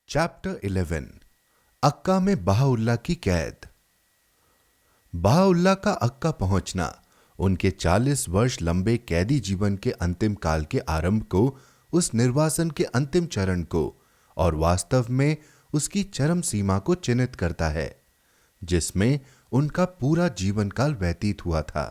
Chapter 11 अक्का में Bahaullah की कैद। बहाउल्लाह का अक्का पहुंचना उनके 40 वर्ष लंबे कैदी जीवन के अंतिम काल के आरंभ को, उस निर्वासन के अंतिम चरण को और वास्तव में उसकी चरम सीमा को चिन्हित करता है जिसमें उनका पूरा जीवन काल व्यतीत हुआ था।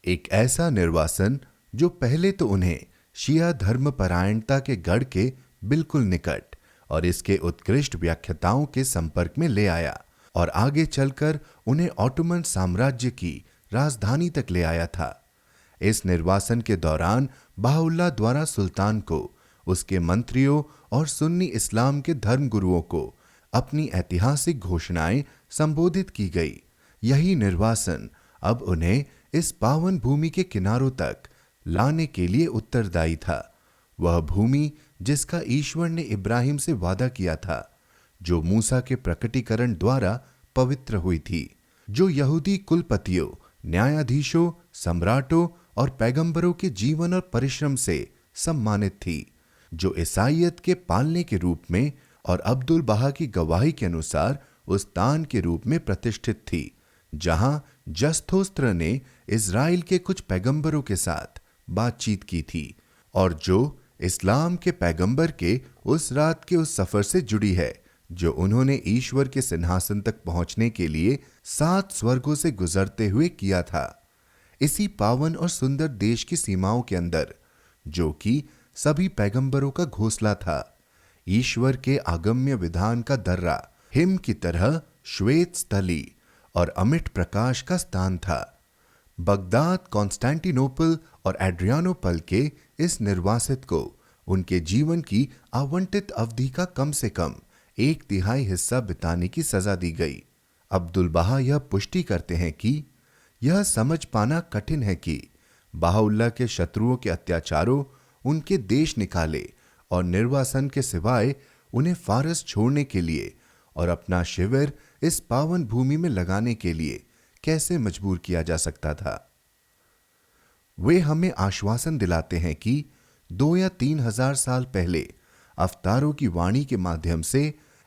एक ऐसा निर्वासन जो पहले तो उन्हें शिया धर्मपरायणता के गढ़ के बिल्कुल निकट और इसके उत्कृष्ट व्याख्याताओं के संपर्क में ले आया और आगे चलकर उन्हें ऑटोमन साम्राज्य की राजधानी तक ले आया था। इस निर्वासन के दौरान बहाउल्लाह द्वारा सुल्तान को, उसके मंत्रियों और सुन्नी इस्लाम के धर्मगुरुओं को अपनी ऐतिहासिक घोषणाएं संबोधित की गई। यही निर्वासन अब उन्हें इस पावन भूमि के किनारों तक लाने के लिए उत्तरदायी था। वह भूमि जिसका ईश्वर ने इब्राहिम से वादा किया था, जो मूसा के प्रकटीकरण द्वारा पवित्र हुई थी, जो यहूदी कुलपतियों, न्यायाधीशों, सम्राटों और पैगंबरों के जीवन और परिश्रम से सम्मानित थी, जो ईसाइयत के पालने के रूप में और अब्दुल बहा की गवाही के अनुसार उस तान के रूप में प्रतिष्ठित थी, जहां जस्थोस्त्र ने इज़राइल के कुछ पैगंबरों के साथ बातचीत की थी और जो इस्लाम के पैगंबर के उस रात के उस सफर से जुड़ी है जो उन्होंने ईश्वर के सिंहासन तक पहुंचने के लिए 7 स्वर्गों से गुजरते हुए किया था। इसी पावन और सुंदर देश की सीमाओं के अंदर, जो कि सभी पैगंबरों का घोंसला था, ईश्वर के आगम्य विधान का दर्रा हिम की तरह श्वेत स्थली और अमिट प्रकाश का स्थान था। बगदाद, कॉन्स्टेंटिनोपल और एड्रियानोपल के इस निर्वासित को उनके जीवन की आवंटित अवधि का कम से कम 1/3 हिस्सा बिताने की सजा दी गई। अब्दुल बहा यह पुष्टि करते हैं कि यह समझ पाना कठिन है कि बहाउल्लाह के शत्रुओं के अत्याचारों उनके देश निकाले और निर्वासन के सिवाय उन्हें फारस छोड़ने के लिए और अपना शिविर इस पावन भूमि में लगाने के लिए कैसे मजबूर किया जा सकता था। वे हमें आश्वासन दिलाते हैं कि 2 या 3 हजार साल पहले अवतारों की वाणी के माध्यम से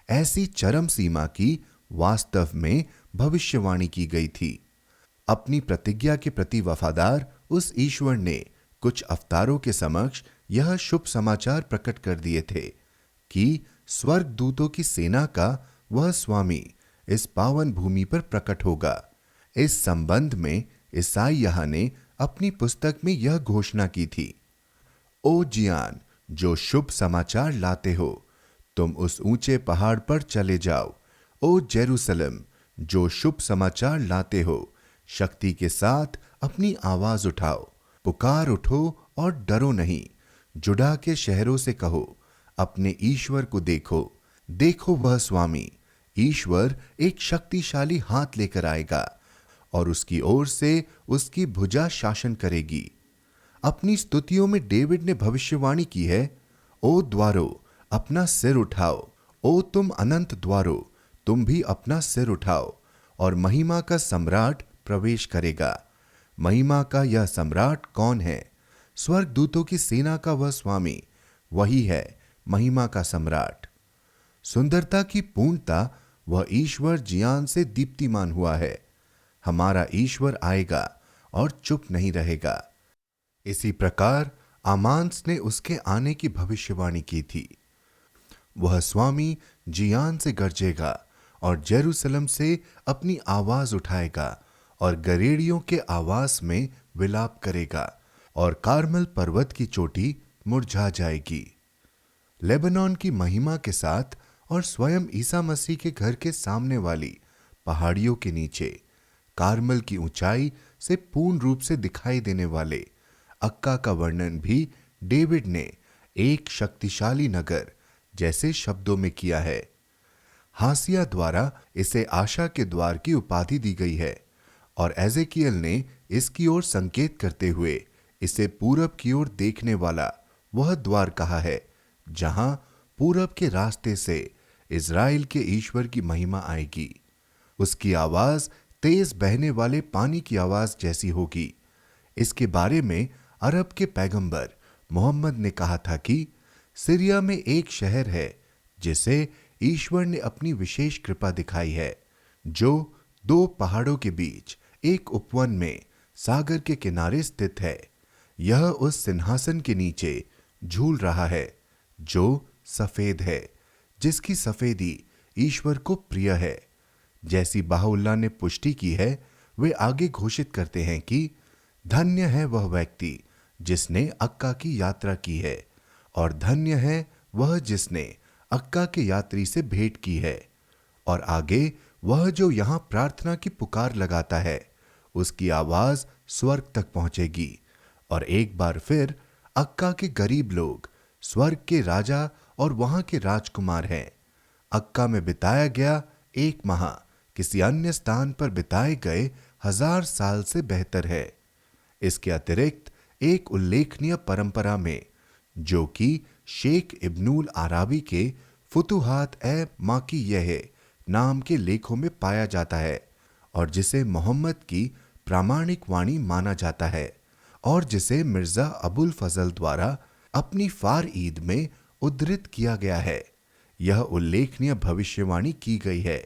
ऐसी चरम सीमा की वास्तव में भविष्यवाणी की गई थी। अपनी प्रतिज्ञा के प्रति वफादार उस ईश्वर ने कुछ अवतारों के समक्ष यह शुभ समाचार प्रकट कर दिए थे कि स्वर्गदूतों की सेना का वह स्वामी इस पावन भूमि पर प्रकट होगा। इस संबंध में ईसाइयाह ने अपनी पुस्तक में यह घोषणा की थी, ओ जियान, जो शुभ समाचार लाते हो, तुम उस ऊंचे पहाड़ पर चले जाओ। ओ जेरूसलम, जो शुभ समाचार लाते हो, शक्ति के साथ अपनी आवाज उठाओ, पुकार उठो और डरो नहीं। जुड़ा के शहरों से कहो, अपने ईश्वर को देखो, देखो वह स्वामी ईश्वर एक शक्तिशाली हाथ लेकर आएगा और उसकी ओर से उसकी भुजा शासन करेगी। अपनी स्तुतियों में डेविड ने भविष्यवाणी की है, ओ द्वारों, अपना सिर उठाओ, ओ तुम अनंत द्वारों, तुम भी अपना सिर उठाओ और महिमा का सम्राट प्रवेश करेगा। महिमा का यह सम्राट कौन है? स्वर्गदूतों की सेना का वह स्वामी, वही है महिमा का सम्राट। सुंदरता की पूर्णता वह ईश्वर जियान से दीप्तिमान हुआ है। हमारा ईश्वर आएगा और चुप नहीं रहेगा। इसी प्रकार आमांस ने उसके आने की भविष्यवाणी की थी। वह स्वामी जियान से गरजेगा और जेरूसलम से अपनी आवाज उठाएगा और गरेड़ियों के आवास में विलाप करेगा और कार्मल पर्वत की चोटी मुरझा जाएगी। लेबनान की महिमा के साथ और स्वयं ईसा मसीह के घर के सामने वाली पहाड़ियों के नीचे कार्मल की ऊंचाई से पूर्ण रूप से दिखाई देने वाले अक्का का वर्णन भी डेविड ने एक शक्तिशाली नगर जैसे शब्दों में किया है। हासिया द्वारा इसे आशा के द्वार की उपाधि दी गई है और एजेकियल ने इसकी ओर संकेत करते हुए इसे पूरब की ओर देखने वाला वह द्वार कहा है, जहां पूरब के रास्ते से इज़राइल के ईश्वर की महिमा आएगी। उसकी आवाज तेज बहने वाले पानी की आवाज जैसी होगी। इसके बारे में अरब के पैगंबर मोहम्मद ने कहा था कि सीरिया में एक शहर है जिसे ईश्वर ने अपनी विशेष कृपा दिखाई है, जो दो पहाड़ों के बीच एक उपवन में सागर के किनारे स्थित है। यह उस सिंहासन के नीचे झूल रहा है जो सफेद है, जिसकी सफेदी ईश्वर को प्रिय है। जैसी बाहुल्लाह ने पुष्टि की है, वे आगे घोषित करते हैं कि धन्य है वह व्यक्ति जिसने अक्का की यात्रा की है, और धन्य है वह जिसने अक्का के यात्री से भेंट की है। और आगे वह जो यहां प्रार्थना की पुकार लगाता है, उसकी आवाज स्वर्ग तक पहुंचेगी, और एक बार फिर अक्का के गरीब लोग स्वर्ग के राजा और वहां के राजकुमार हैं। अक्का में बिताया गया एक माह किसी अन्य स्थान पर बिताए गए 1000 साल से बेहतर है। इसके अतिरिक्त एक उल्लेखनीय परंपरा में, जो कि शेख इब्नुल आराबी के फुतुहात ए माकिय्यह नाम के लेखों में पाया जाता है, और जिसे मोहम्मद की प्रामाणिक वाणी माना जाता है, और जिसे मिर्जा अबुल फजल द्वारा अपनी फार ईद में उद्धृत किया गया है। यह उल्लेखनीय भविष्यवाणी की गई है,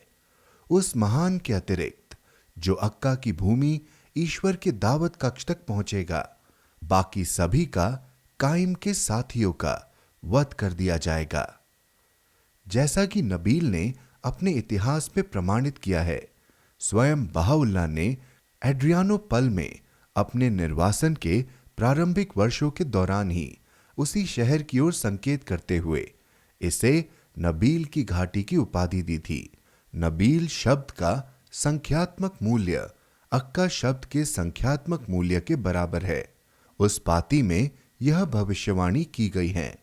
उस महान के अतिरिक्त जो अक्का की भूमि ईश्वर के दावत कक्ष तक पहुंचेगा, बाकी सभी का कायम के साथियों का वध कर दिया जाएगा। जैसा कि नबील ने अपने इतिहास में प्रमाणित किया है, स्वयं बहाउल्लाह ने एड्रियानोपल में अपने निर्वासन के प्रारंभिक वर्षों के दौरान ही उसी शहर की ओर संकेत करते हुए इसे नबील की घाटी की उपाधि दी थी। नबील शब्द का संख्यात्मक मूल्य अक्का शब्द के संख्यात्मक मूल्य के बराबर है। उस पाती में यह भविष्यवाणी की गई है,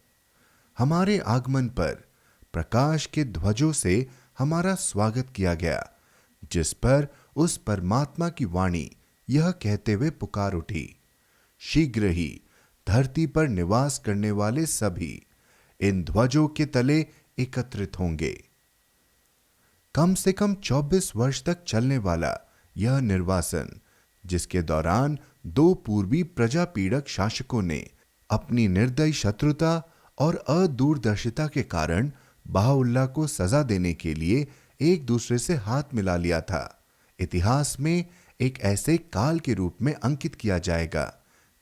हमारे आगमन पर प्रकाश के ध्वजों से हमारा स्वागत किया गया, जिस पर उस परमात्मा की वाणी यह कहते हुए पुकार उठी, शीघ्र ही धरती पर निवास करने वाले सभी इन ध्वजों के तले एकत्रित होंगे। कम से कम 24 वर्ष तक चलने वाला यह निर्वासन, जिसके दौरान दो पूर्वी प्रजा पीड़क शासकों ने अपनी निर्दयी शत्रुता और अदूरदर्शिता के कारण बहाउल्लाह को सजा देने के लिए एक दूसरे से हाथ मिला लिया था, इतिहास में एक ऐसे काल के रूप में अंकित किया जाएगा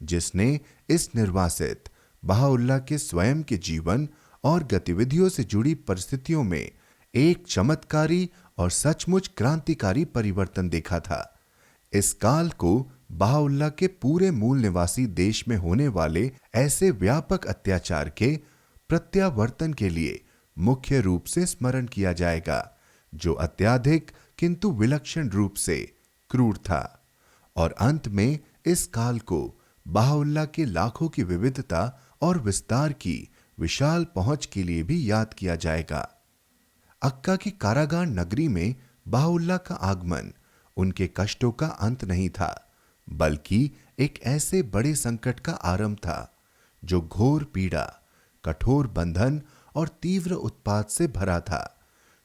जिसने इस निर्वासित बहाउल्लाह के स्वयं के जीवन और गतिविधियों से जुड़ी परिस्थितियों में एक चमत्कारी और सचमुच क्रांतिकारी परिवर्तन देखा था। इस काल को बहाउल्लाह के पूरे मूल निवासी देश में होने वाले ऐसे व्यापक अत्याचार के प्रत्यावर्तन के लिए मुख्य रूप से स्मरण किया जाएगा, जो अत्याधिक किंतु विलक्षण रूप से क्रूर था। और अंत में इस काल को बहाउल्लाह के लाखों की विविधता और विस्तार की विशाल पहुंच के लिए भी याद किया जाएगा। अक्का की कारागार नगरी में बहाउल्लाह का आगमन उनके कष्टों का अंत नहीं था, बल्कि एक ऐसे बड़े संकट का आरंभ था जो घोर पीड़ा, कठोर बंधन और तीव्र उत्पात से भरा था,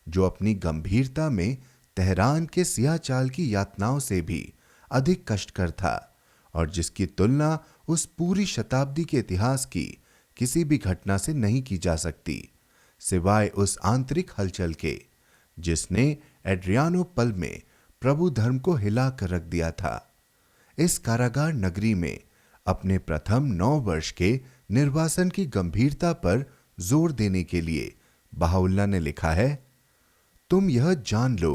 जो अपनी गंभीरता में तेहरान के सियाचाल की यातनाओं से भी अधिक कष्टकर था, और जिसकी तुलना उस पूरी शताब्दी के इतिहास की किसी भी घटना से नहीं की जा सकती, सिवाय उस आंतरिक हलचल के जिसने एड्रियानोपल में प्रभु धर्म को हिला कर रख दिया था। इस कारागार नगरी में अपने प्रथम 9 वर्ष के निर्वासन की गंभीरता पर जोर देने के लिए बहाउल्लाह ने लिखा है, तुम यह जान लो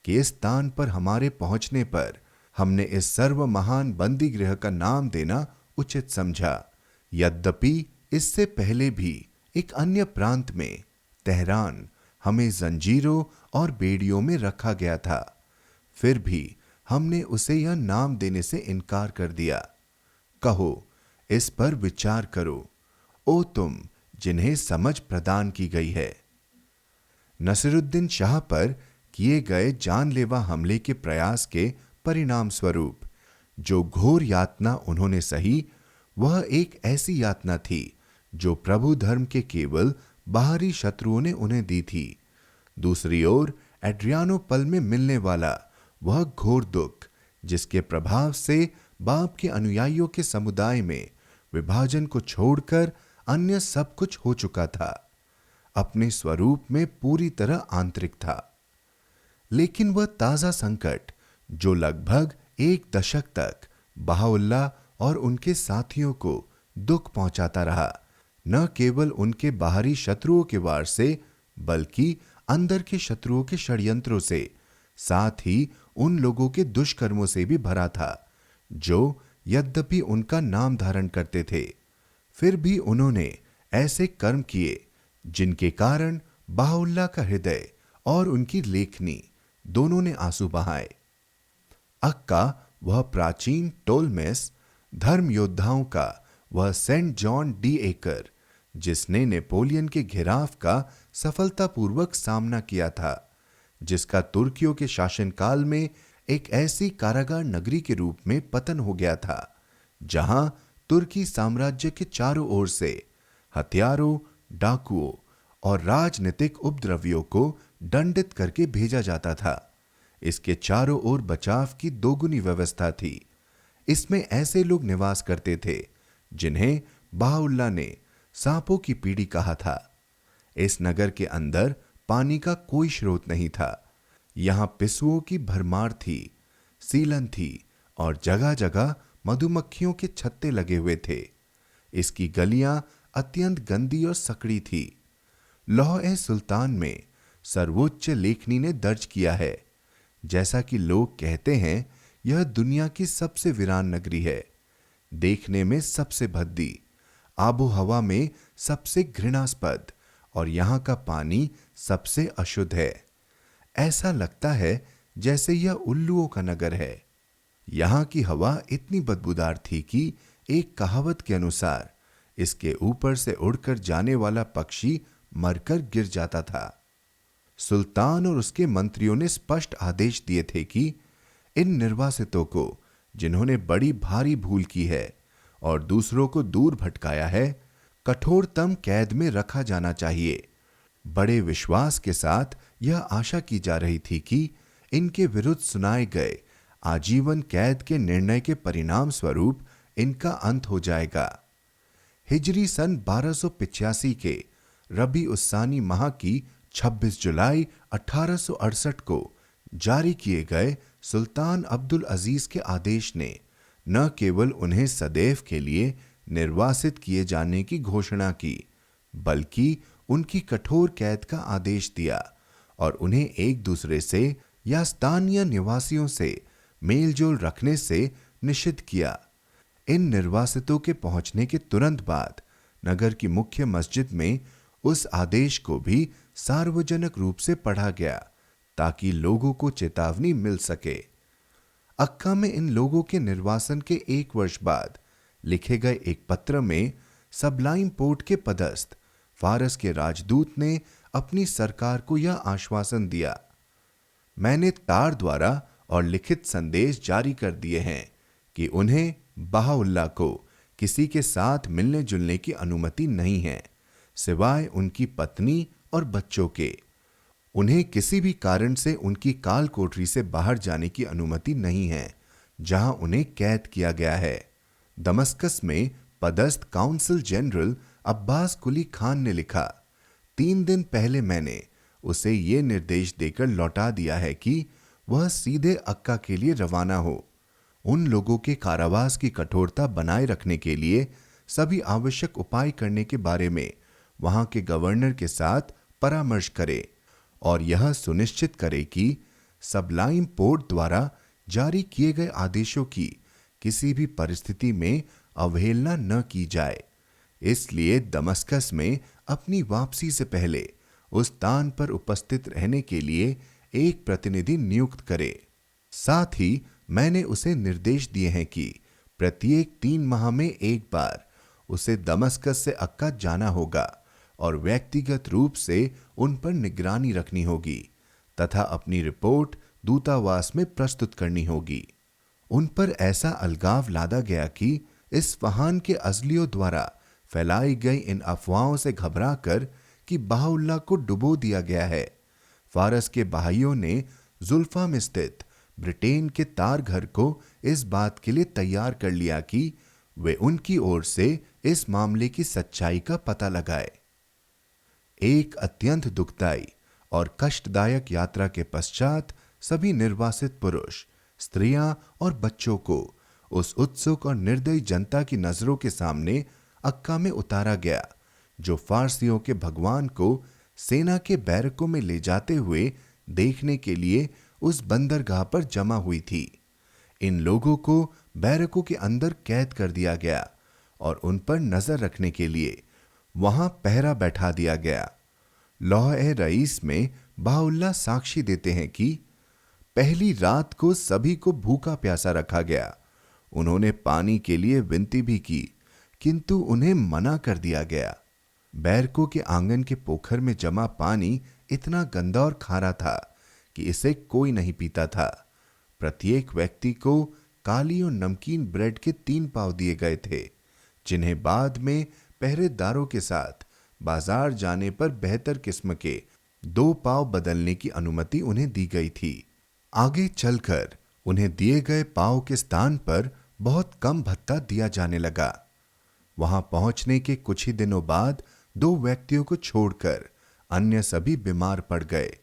कि इस स्थान पर हमारे पहुंचने पर हमने इस सर्व महान बंदी गृह का नाम देना उचित समझा। यद्यपि इससे पहले भी एक अन्य प्रांत में, तेहरान, हमें जंजीरों और बेड़ियों में रखा गया था, फिर भी हमने उसे यह नाम देने से इनकार कर दिया। कहो, इस पर विचार करो, ओ तुम जिन्हें समझ प्रदान की गई है। नसीरुद्दीन शाह पर किए गए जानलेवा हमले के प्रयास के परिणाम स्वरूप जो घोर यातना उन्होंने सही, वह एक ऐसी यातना थी जो प्रभु धर्म के केवल बाहरी शत्रुओं ने उन्हें दी थी। दूसरी ओर एड्रियानोपल में मिलने वाला वह घोर दुख, जिसके प्रभाव से बाप के अनुयायियों के समुदाय में विभाजन को छोड़कर अन्य सब कुछ हो चुका था, अपने स्वरूप में पूरी तरह आंतरिक था। लेकिन वह ताजा संकट जो लगभग एक दशक तक बहाउल्लाह और उनके साथियों को दुख पहुंचाता रहा, न केवल उनके बाहरी शत्रुओं के वार से बल्कि अंदर के शत्रुओं के षड्यंत्रों से, साथ ही उन लोगों के दुष्कर्मों से भी भरा था जो यद्यपि उनका नाम धारण करते थे, फिर भी उन्होंने ऐसे कर्म किए जिनके कारण बहाउल्लाह का हृदय और उनकी लेखनी दोनों ने आंसू बहाए। अक्का वह प्राचीन टोलमेस धर्म योद्धाओं का वह सेंट जॉन डी एकर, जिसने नेपोलियन के घेराव का सफलतापूर्वक सामना किया था, जिसका तुर्कियों के शासनकाल में एक ऐसी कारागार नगरी के रूप में पतन हो गया था जहां तुर्की साम्राज्य के चारों ओर से हथियारों, डाकुओं और राजनीतिक उपद्रवियों को दंडित करके भेजा जाता था। इसके चारों ओर बचाव की दोगुनी व्यवस्था थी। इसमें ऐसे लोग निवास करते थे जिन्हें बहाउल्लाह ने सांपों की पीढ़ी कहा था। इस नगर के अंदर पानी का कोई स्रोत नहीं था। यहां पिस्सुओं की भरमार थी, सीलन थी और जगह जगह मधुमक्खियों के छत्ते लगे हुए थे। इसकी गलियां अत्यंत गंदी और सकड़ी थी। लौह-ए-सुल्तान में सर्वोच्च लेखनी ने दर्ज किया है, जैसा कि लोग कहते हैं, यह दुनिया की सबसे वीरान नगरी है, देखने में सबसे भद्दी, आबो हवा में सबसे घृणास्पद और यहां का पानी सबसे अशुद्ध है। ऐसा लगता है जैसे यह उल्लुओं का नगर है। यहां की हवा इतनी बदबूदार थी कि एक कहावत के अनुसार इसके ऊपर से उड़कर जाने वाला पक्षी मरकर गिर जाता था। सुल्तान और उसके मंत्रियों ने स्पष्ट आदेश दिए थे कि इन निर्वासितों को, जिन्होंने बड़ी भारी भूल की है और दूसरों को दूर भटकाया है, कठोरतम कैद में रखा जाना चाहिए। बड़े विश्वास के साथ यह आशा की जा रही थी कि इनके विरुद्ध सुनाए गए आजीवन कैद के निर्णय के परिणाम स्वरूप इनका अंत हो जाएगा। हिजरी सन 1285 के रबी उस्सानी माह की 26 जुलाई 1868 को जारी किए गए सुल्तान अब्दुल अजीज के आदेश ने न केवल उन्हें सदैव के लिए निर्वासित किए जाने की घोषणा की, बल्कि उनकी कठोर कैद का आदेश दिया और उन्हें एक दूसरे से या स्थानीय निवासियों से मेलजोल रखने से निषिद्ध किया। इन निर्वासितों के पहुंचने के तुरंत बाद नगर की मुख्य मस्जिद में उस आदेश को भी सार्वजनिक रूप से पढ़ा गया ताकि लोगों को चेतावनी मिल सके। अक्का में इन लोगों के निर्वासन के 1 वर्ष बाद लिखे गए एक पत्र में सबलाइन पोर्ट के पदस्थ फारस के राजदूत ने अपनी सरकार को यह आश्वासन दिया, मैंने तार द्वारा और लिखित संदेश जारी कर दिए हैं कि उन्हें बहाउल्लाह को किसी के साथ मिलने जुलने की अनुमति नहीं है, सिवाय उनकी पत्नी और बच्चों के। उन्हें किसी भी कारण से उनकी काल कोठरी से बाहर जाने की अनुमति नहीं है, जहां उन्हें कैद किया गया है। दमस्कस में पदस्थ council general Abbas Quli Khan ने लिखा, 3 दिन पहले मैंने उसे ये निर्देश देकर लौटा दिया है कि वह सीधे अक्का के लिए रवाना हो। उन लोगों के कारावास की कठोरता बनाए रखने के लिए सभी आवश्यक उपाय करने के बारे में वहां के गवर्नर के साथ परामर्श करे और यह सुनिश्चित करे कि सबलाइन पोर्ट द्वारा जारी किए गए आदेशों की किसी भी परिस्थिति में अवहेलना न की जाए। इसलिए दमस्कस में अपनी वापसी से पहले उस स्थान पर उपस्थित रहने के लिए एक प्रतिनिधि नियुक्त करे। साथ ही मैंने उसे निर्देश दिए हैं कि प्रत्येक 3 माह में एक बार उसे दमस्कस से अक्का जाना होगा और व्यक्तिगत रूप से उन पर निगरानी रखनी होगी तथा अपनी रिपोर्ट दूतावास में प्रस्तुत करनी होगी। उन पर ऐसा अलगाव लादा गया कि इस्फहान के अजलियों द्वारा फैलाई गई इन अफवाहों से घबराकर कि बहाउल्लाह को डुबो दिया गया है, फारस के बहाइयों ने जुल्फा में स्थित ब्रिटेन के तार घर को इस बात के लिए तैयार कर लिया कि वे उनकी ओर से इस मामले की सच्चाई का पता लगाए। एक अत्यंत दुखदायी और कष्टदायक यात्रा के पश्चात सभी निर्वासित पुरुष, स्त्रियां और बच्चों को उस उत्सुक और निर्दयी जनता की नजरों के सामने अक्का में उतारा गया, जो फारसियों के भगवान को सेना के बैरकों में ले जाते हुए देखने के लिए उस बंदरगाह पर जमा हुई थी। इन लोगों को बैरकों के अंदर कैद कर दिया गया और उन पर नजर रखने के लिए वहां पहरा बैठा दिया गया। लौह-ए-रईस में बाउल्ला साक्षी देते हैं कि पहली रात को सभी को भूखा प्यासा रखा गया। उन्होंने पानी के लिए विनती भी की, किंतु उन्हें मना कर दिया गया। बैरकों के आंगन के पोखर में जमा पानी इतना गंदा और खारा था कि इसे कोई नहीं पीता था। प्रत्येक व्यक्ति को काली और नमकीन ब्रेड के 3 पाव दिए गए थे, जिन्हें बाद में पहरेदारों के साथ बाजार जाने पर बेहतर किस्म के 2 पाव बदलने की अनुमति उन्हें दी गई थी। आगे चलकर उन्हें दिए गए पाव के स्थान पर बहुत कम भत्ता दिया जाने लगा। वहां पहुंचने के कुछ ही दिनों बाद 2 व्यक्तियों को छोड़कर अन्य सभी बीमार पड़ गए।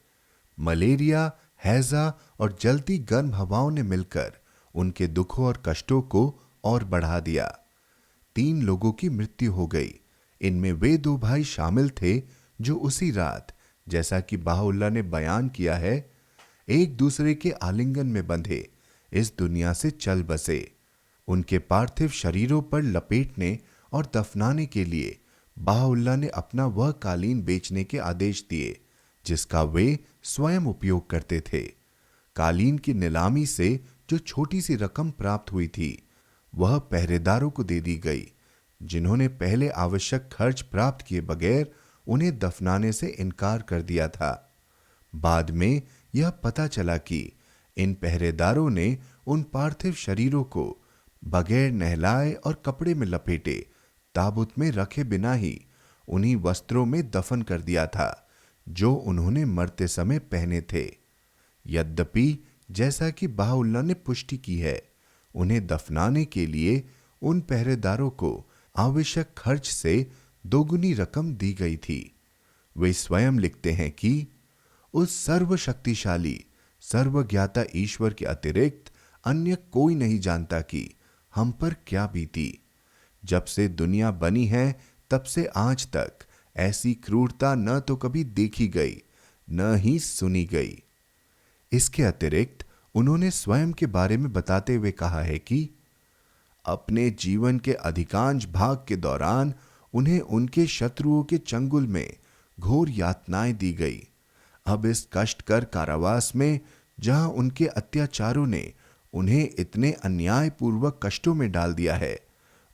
मलेरिया, हैजा और जलती गर्म हवाओं ने मिलकर उनके दुखों और कष्टों को और बढ़ा दिया। 3 लोगों की मृत्यु हो गई। इनमें वे 2 भाई शामिल थे जो उसी रात, जैसा कि बाहुल्लाह ने बयान किया है, एक दूसरे के आलिंगन में बंधे इस दुनिया से चल बसे। उनके पार्थिव शरीरों पर लपेटने और दफनाने के लिए बाहुल्लाह ने अपना वह कालीन बेचने के आदेश दिए जिसका वे स्वयं उपयोग करते थे। कालीन की नीलामी से जो छोटी सी रकम प्राप्त हुई थी वह पहरेदारों को दे दी गई, जिन्होंने पहले आवश्यक खर्च प्राप्त किए बगैर उन्हें दफनाने से इनकार कर दिया था। बाद में यह पता चला कि इन पहरेदारों ने उन पार्थिव शरीरों को बगैर नहलाए और कपड़े में लपेटे ताबूत में रखे बिना ही उन्हीं वस्त्रों में दफन कर दिया था जो उन्होंने मरते समय पहने थे। यद्यपि जैसा कि बाहुल्लाह ने पुष्टि की है, उन्हें दफनाने के लिए उन पहरेदारों को आवश्यक खर्च से 2 गुनी रकम दी गई थी। वे स्वयं लिखते हैं कि उस सर्वशक्तिशाली सर्वज्ञाता ईश्वर के अतिरिक्त अन्य कोई नहीं जानता कि हम पर क्या बीती। जब से दुनिया बनी है तब से आज तक ऐसी क्रूरता न तो कभी देखी गई न ही सुनी गई। इसके अतिरिक्त उन्होंने स्वयं के बारे में बताते हुए कहा है कि अपने जीवन के अधिकांश भाग के दौरान उन्हें उनके शत्रुओं के चंगुल में घोर यातनाएं दी गई। अब इस कष्टकर कारावास में, जहां उनके अत्याचारों ने उन्हें इतने अन्यायपूर्वक कष्टों में डाल दिया है,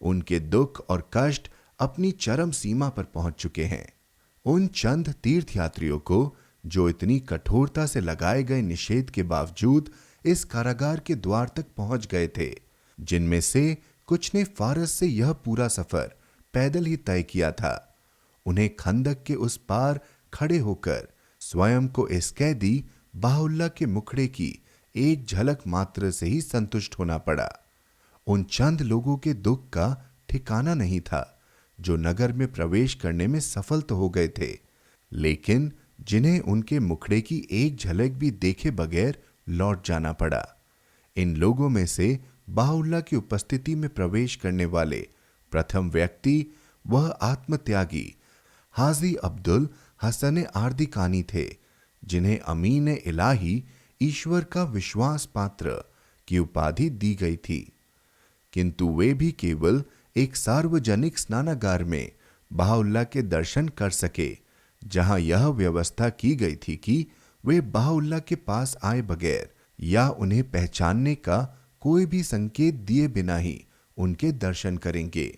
उनके दुख और कष्ट अपनी चरम सीमा पर पहुंच चुके हैं। उन चंद तीर्थयात्रियों को जो इतनी कठोरता से लगाए गए निषेध के बावजूद इस कारागार के द्वार तक पहुंच गए थे, जिनमें से कुछ ने फारस से यह पूरा सफर पैदल ही तय किया था, उन्हें खंदक के उस पार खड़े होकर स्वयं को इस कैदी बाहुल्लाह के मुखड़े की एक झलक मात्र से ही संतुष्ट होना पड़ा। उन चंद लोगों के दुख का ठिकाना नहीं था जो नगर में प्रवेश करने में सफल तो हो गए थे, लेकिन जिन्हें उनके मुखड़े की एक झलक भी देखे बगैर लौट जाना पड़ा। इन लोगों में से बाहुल्लाह की उपस्थिति में प्रवेश करने वाले प्रथम व्यक्ति वह आत्मत्यागी हाजी अब्दुल हसन आर्दिकानी थे, जिन्हें अमीन इलाही ईश्वर का विश्वास पात्र की उपाधि दी गई थी, किंतु वे भी केवल एक सार्वजनिक स्नानागार में बाहुल्लाह के दर्शन कर सके, जहां यह व्यवस्था की गई थी कि वे बाहुल्लाह के पास आए बगैर या उन्हें पहचानने का कोई भी संकेत दिए बिना ही उनके दर्शन करेंगे।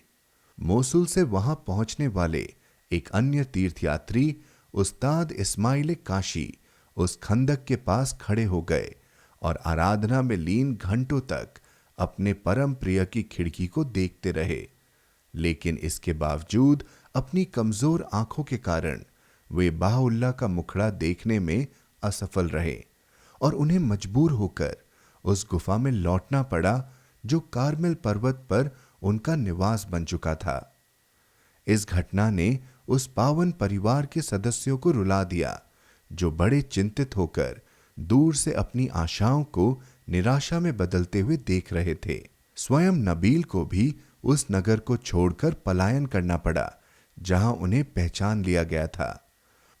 मोसुल से वहां पहुंचने वाले एक अन्य तीर्थयात्री उस्ताद इस्माइल काशी उस खंदक के पास खड़े हो गए और आराधना में लीन घंटों तक अपने परम प्रिय की खिड़की को देखते रहे, लेकिन इसके बावजूद अपनी कमजोर आंखों के कारण वे बाहुल्लाह का मुखड़ा देखने में असफल रहे और उन्हें मजबूर होकर उस गुफा में लौटना पड़ा जो कारमेल पर्वत पर उनका निवास बन चुका था। इस घटना ने उस पावन परिवार के सदस्यों को रुला दिया, जो बड़े चिंतित होकर दूर से अपनी आशाओं को निराशा में बदलते हुए देख रहे थे। स्वयं नबील को भी उस नगर को छोड़कर पलायन करना पड़ा जहां उन्हें पहचान लिया गया था।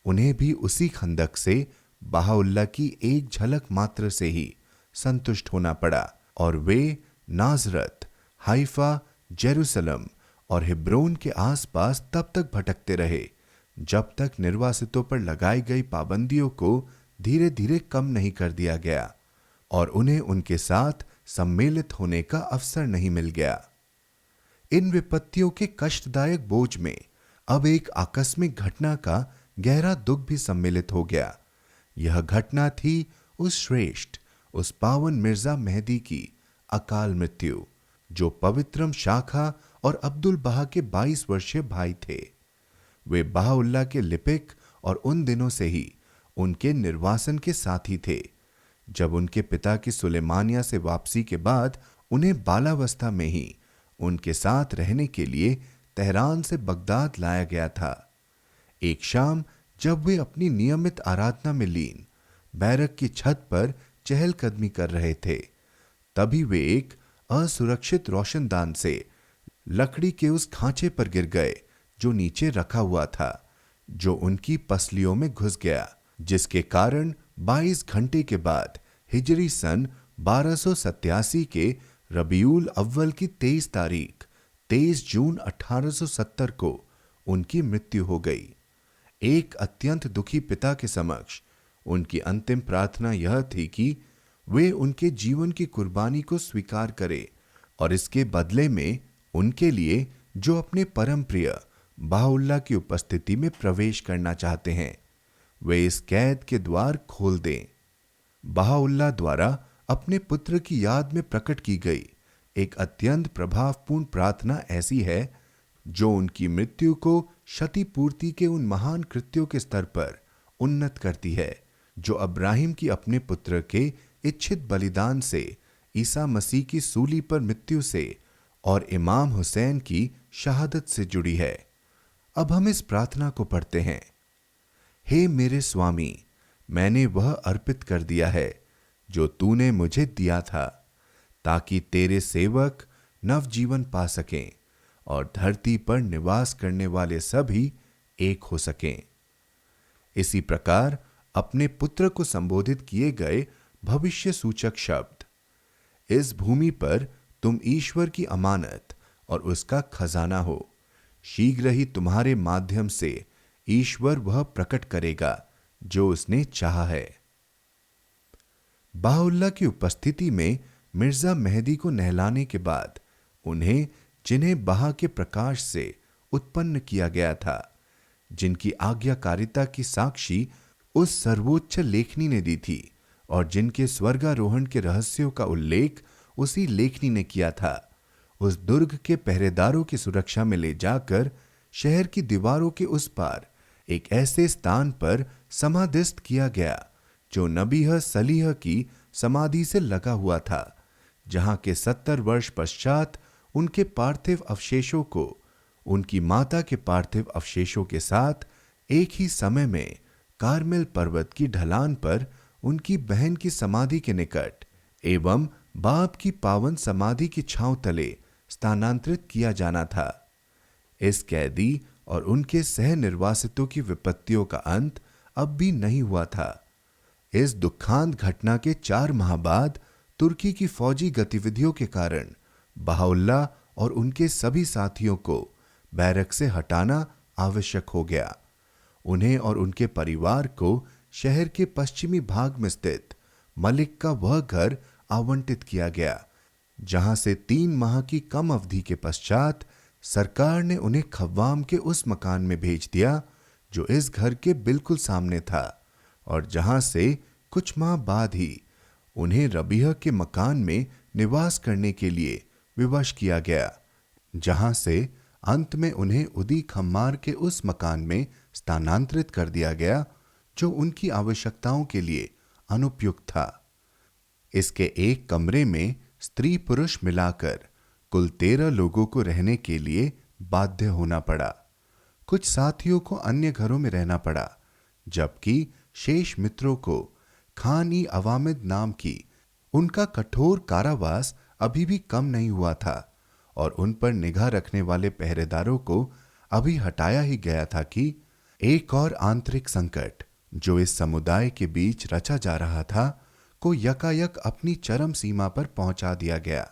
उन्हें भी उसी खंदक से बहाउल्लाह की एक झलक मात्र से ही संतुष्ट होना पड़ा और वे नाजरत, हाइफा, जेरूसलम और हिब्रोन के आसपास तब तक भटकते रहे जब तक निर्वासितों पर लगाई गई पाबंदियों को धीरे धीरे कम नहीं कर दिया गया और उन्हें उनके साथ सम्मिलित होने का अवसर नहीं मिल गया। इन विपत्तियों के कष्टदायक बोझ में अब एक आकस्मिक घटना का गहरा दुख भी सम्मिलित हो गया। यह घटना थी उस श्रेष्ठ, उस पावन मिर्जा मेहदी की अकाल मृत्यु, जो पवित्रम शाखा और अब्दुल बहा के 22 वर्षीय भाई थे। वे बहाउल्लाह के लिपिक और उन दिनों से ही उनके निर्वासन के साथी थे। जब उनके पिता की सुलेमानिया से वापसी के बाद उन्हें बालावस्था में ही उनके साथ रहने के लिए तेहरान से बगदाद लाया गया था। एक शाम जब वे अपनी नियमित आराधना में लीन बैरक की छत पर चहलकदमी कर रहे थे, तभी वे एक असुरक्षित रोशनदान से लकड़ी के उस खांचे पर गिर गए जो नीचे रखा हुआ था, जो उनकी पसलियों में घुस गया, जिसके कारण 22 घंटे के बाद हिजरी सन 1287 के रबीउल अव्वल की 23 तारीख 23 जून 1870 को उनकी मृत्यु हो गई। एक अत्यंत दुखी पिता के समक्ष उनकी अंतिम प्रार्थना यह थी कि वे उनके जीवन की कुर्बानी को स्वीकार करें और इसके बदले में उनके लिए जो अपने परम प्रिय बहाउल्लाह की उपस्थिति में प्रवेश करना चाहते हैं, वे इस कैद के द्वार खोल दें। बहाउल्लाह द्वारा अपने पुत्र की याद में प्रकट की गई एक अत्यंत प्रभावपूर्ण प्रार्थना ऐसी है जो उनकी मृत्यु को क्षतिपूर्ति के उन महान कृत्यों के स्तर पर उन्नत करती है, जो अब्राहिम की अपने पुत्र के इच्छित बलिदान से, ईसा मसीह की सूली पर मृत्यु से और इमाम हुसैन की शहादत से जुड़ी है। अब हम इस प्रार्थना को पढ़ते हैं। हे मेरे स्वामी, मैंने वह अर्पित कर दिया है जो तूने मुझे दिया था, ताकि तेरे सेवक नवजीवन पा सकें और धरती पर निवास करने वाले सभी एक हो सकें। इसी प्रकार अपने पुत्र को संबोधित किए गए भविष्य सूचक शब्द, इस भूमि पर तुम ईश्वर की अमानत और उसका खजाना हो। शीघ्र ही तुम्हारे माध्यम से ईश्वर वह प्रकट करेगा जो उसने चाहा है। बहाउल्लाह की उपस्थिति में मिर्जा मेहदी को नहलाने के बाद उन्हें, जिन्हें बहा के प्रकाश से उत्पन्न किया गया था, जिनकी आज्ञाकारिता की साक्षी उस सर्वोच्च लेखनी ने दी थी और जिनके स्वर्गारोहण के रहस्यों का उल्लेख उसी लेखनी ने किया था, उस दुर्ग के पहरेदारों की सुरक्षा में ले जाकर शहर की दीवारों के उस पार एक ऐसे स्थान पर समाधिस्थ किया गया जो नबीह सलीह की समाधि से लगा हुआ था, जहां के 70 वर्ष पश्चात उनके पार्थिव अवशेषों को उनकी माता के पार्थिव अवशेषों के साथ एक ही समय में कारमेल पर्वत की ढलान पर उनकी बहन की समाधि के निकट एवं बाप की पावन समाधि की छांव तले स्थानांतरित किया जाना था। इस कैदी और उनके सह निर्वासितों की विपत्तियों का अंत अब भी नहीं हुआ था। इस दुखांत घटना के 4 माह बाद तुर्की की फौजी गतिविधियों के कारण बहाउल्लाह और उनके सभी साथियों को बैरक से हटाना आवश्यक हो गया। उन्हें और उनके परिवार को शहर के पश्चिमी भाग में स्थित मलिक का वह घर आवंटित किया गया, जहां से 3 माह की कम अवधि के पश्चात सरकार ने उन्हें खव्वाम के उस मकान में भेज दिया जो इस घर के बिल्कुल सामने था, और जहां से कुछ माह बाद ही उन्हें रबीह के मकान में निवास करने के लिए विवश किया गया, जहां से अंत में उन्हें उदी खम्मार के उस मकान में स्थानांतरित कर दिया गया जो उनकी आवश्यकताओं के लिए अनुपयुक्त था। इसके एक कमरे में स्त्री पुरुष मिलाकर कुल 13 लोगों को रहने के लिए बाध्य होना पड़ा। कुछ साथियों को अन्य घरों में रहना पड़ा, जबकि शेष मित्रों को खान ई अवामिद नाम की उनका कठोर कारावास अभी भी कम नहीं हुआ था और उन पर निगाह रखने वाले पहरेदारों को अभी हटाया ही गया था कि एक और आंतरिक संकट जो इस समुदाय के बीच रचा जा रहा था को यकायक अपनी चरम सीमा पर पहुंचा दिया गया।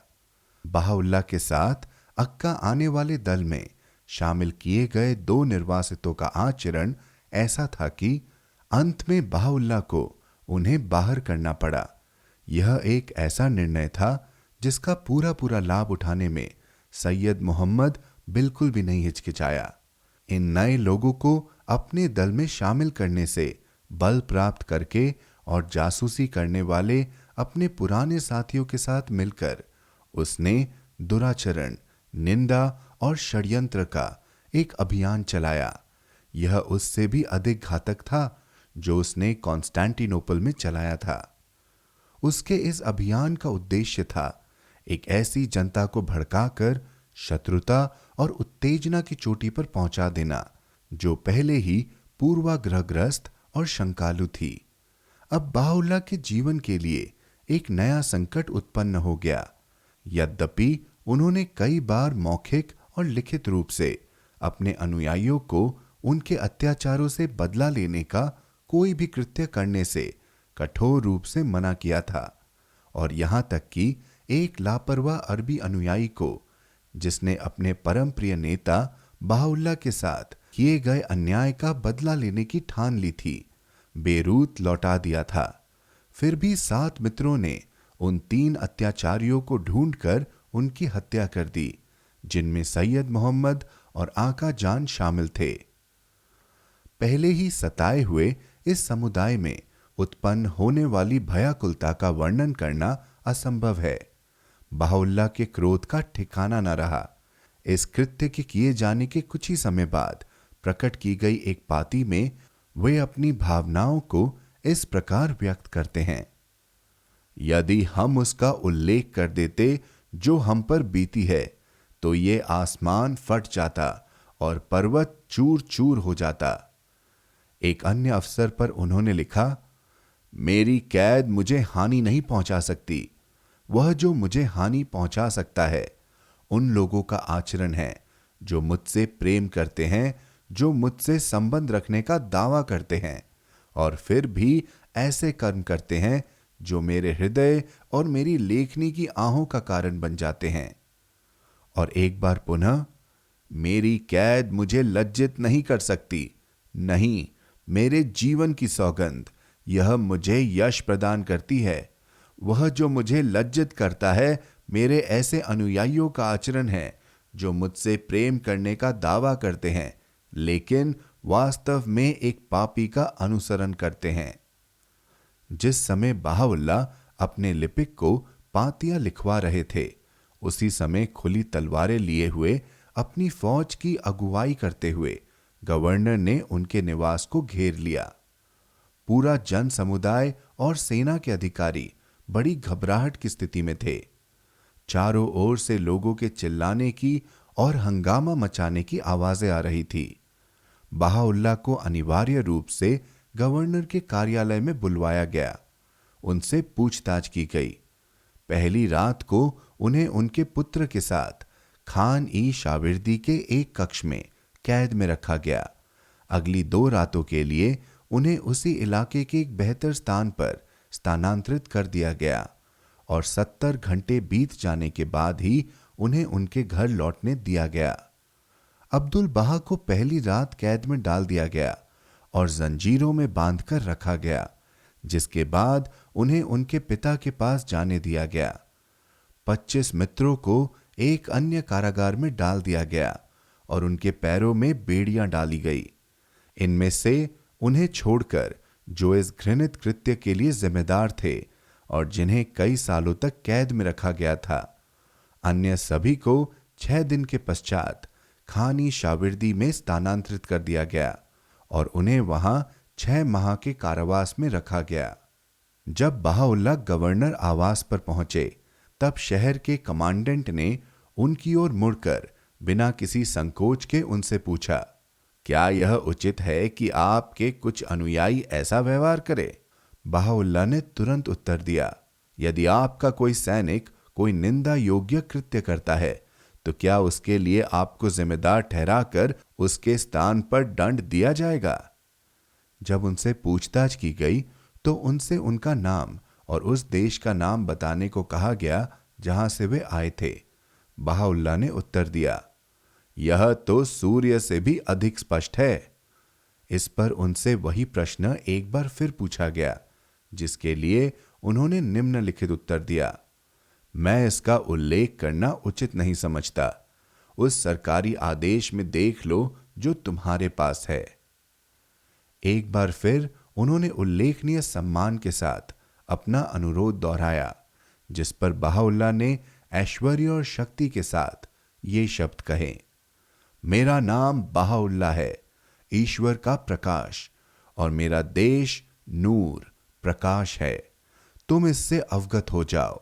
बहाउल्लाह के साथ अक्का आने वाले दल में शामिल किए गए 2 निर्वासितों का आचरण ऐसा था कि अंत में बहाउल्लाह को उन्हें बाहर करना पड़ा। यह एक ऐसा निर्णय था जिसका पूरा पूरा लाभ उठाने में सैयद मोहम्मद बिल्कुल भी नहीं हिचकिचाया। इन नए लोगों को अपने दल में शामिल करने से बल प्राप्त करके और जासूसी करने वाले अपने पुराने साथियों के साथ मिलकर उसने दुराचरण, निंदा और षड्यंत्र का एक अभियान चलाया। यह उससे भी अधिक घातक था जो उसने कॉन्स्टेंटिनोपल में चलाया था। उसके इस अभियान का उद्देश्य था एक ऐसी जनता को भड़काकर शत्रुता और उत्तेजना की चोटी पर पहुंचा देना जो पहले ही पूर्वाग्रहग्रस्त और शंकालु थी। अब बहाउल्लाह के जीवन के लिए एक नया संकट उत्पन्न हो गया। यद्यपि उन्होंने कई बार मौखिक और लिखित रूप से अपने अनुयायियों को उनके अत्याचारों से बदला लेने का कोई भी कृत्य करने से कठोर रूप से मना किया था, और यहां तक कि एक लापरवाह अरबी अनुयायी को जिसने अपने परम प्रिय नेता बहाउल्लाह के साथ किए गए अन्याय का बदला लेने की ठान ली थी, बेरूत लौटा दिया था। फिर भी 7 मित्रों ने उन 3 अत्याचारियों को ढूंढकर उनकी हत्या कर दी, जिनमें सैयद मोहम्मद और आका जान शामिल थे। पहले ही सताए हुए इस समुदाय में उत्पन्न होने वाली भयाकुलता का वर्णन करना असंभव है। बहाउल्लाह के क्रोध का ठिकाना न रहा। इस कृत्य के किए जाने के कुछ ही समय बाद प्रकट की गई एक पाती में वे अपनी भावनाओं को इस प्रकार व्यक्त करते हैं। यदि हम उसका उल्लेख कर देते जो हम पर बीती है, तो ये आसमान फट जाता और पर्वत चूर चूर हो जाता। एक अन्य अवसर पर उन्होंने लिखा, मेरी कैद मुझे हानि नहीं पहुंचा सकती। वह जो मुझे हानि पहुंचा सकता है उन लोगों का आचरण है जो मुझसे प्रेम करते हैं, जो मुझसे संबंध रखने का दावा करते हैं और फिर भी ऐसे कर्म करते हैं जो मेरे हृदय और मेरी लेखनी की आहों का कारण बन जाते हैं। और एक बार पुनः, मेरी कैद मुझे लज्जित नहीं कर सकती। नहीं, मेरे जीवन की सौगंध, यह मुझे यश प्रदान करती है। वह जो मुझे लज्जित करता है मेरे ऐसे अनुयायियों का आचरण है जो मुझसे प्रेम करने का दावा करते हैं लेकिन वास्तव में एक पापी का अनुसरण करते हैं। जिस समय बहाउल्लाह अपने लिपिक को पातियां लिखवा रहे थे, उसी समय खुली तलवारें लिए हुए अपनी फौज की अगुवाई करते हुए गवर्नर ने उनके निवास को घेर लिया। पूरा जन समुदाय और सेना के अधिकारी बड़ी घबराहट की स्थिति में थे। चारों ओर से लोगों के चिल्लाने की और हंगामा मचाने की आवाजें आ रही थी। बहाउल्लाह को अनिवार्य रूप से गवर्नर के कार्यालय में बुलवाया गया। उनसे पूछताछ की गई। पहली रात को उन्हें उनके पुत्र के साथ खान ई शाविर्दी के एक कक्ष में कैद में रखा गया। अगली 2 रातों के लिए उन्हें उसी इलाके के एक बेहतर स्थान पर स्थानांतरित कर दिया गया और 70 घंटे बीत जाने के बाद ही उन्हें उनके घर लौटने दिया गया। अब्दुल बहा को पहली रात कैद में डाल दिया गया और जंजीरों में बांधकर रखा गया, जिसके बाद उन्हें उनके पिता के पास जाने दिया गया। 25 मित्रों को एक अन्य कारागार में डाल दिया गया और उनके पैरों में बेड़ियां डाली गई। इनमें से उन्हें छोड़कर जो इस घृणित कृत्य के लिए जिम्मेदार थे और जिन्हें कई सालों तक कैद में रखा गया था, अन्य सभी को 6 दिन के पश्चात खानी शाविर्दी में स्थानांतरित कर दिया गया और उन्हें वहां 6 माह के कारावास में रखा गया। जब बहाउल्लाह गवर्नर आवास पर पहुंचे, तब शहर के कमांडेंट ने उनकी ओर मुड़कर बिना किसी संकोच के उनसे पूछा, क्या यह उचित है कि आपके कुछ अनुयायी ऐसा व्यवहार करे? बहाउल्लाह ने तुरंत उत्तर दिया, यदि आपका कोई सैनिक कोई निंदा योग्य कृत्य करता है तो क्या उसके लिए आपको जिम्मेदार ठहराकर उसके स्थान पर दंड दिया जाएगा? जब उनसे पूछताछ की गई तो उनसे उनका नाम और उस देश का नाम बताने को कहा गया जहां से वे आए थे। बहाउल्लाह ने उत्तर दिया, यह तो सूर्य से भी अधिक स्पष्ट है। इस पर उनसे वही प्रश्न एक बार फिर पूछा गया, जिसके लिए उन्होंने निम्नलिखित उत्तर दिया, मैं इसका उल्लेख करना उचित नहीं समझता। उस सरकारी आदेश में देख लो जो तुम्हारे पास है। एक बार फिर उन्होंने उल्लेखनीय सम्मान के साथ अपना अनुरोध दोहराया, जिस पर बहाउल्लाह ने ऐश्वर्य और शक्ति के साथ ये शब्द कहे, मेरा नाम बहाउल्लाह है, ईश्वर का प्रकाश, और मेरा देश नूर प्रकाश है। तुम इससे अवगत हो जाओ।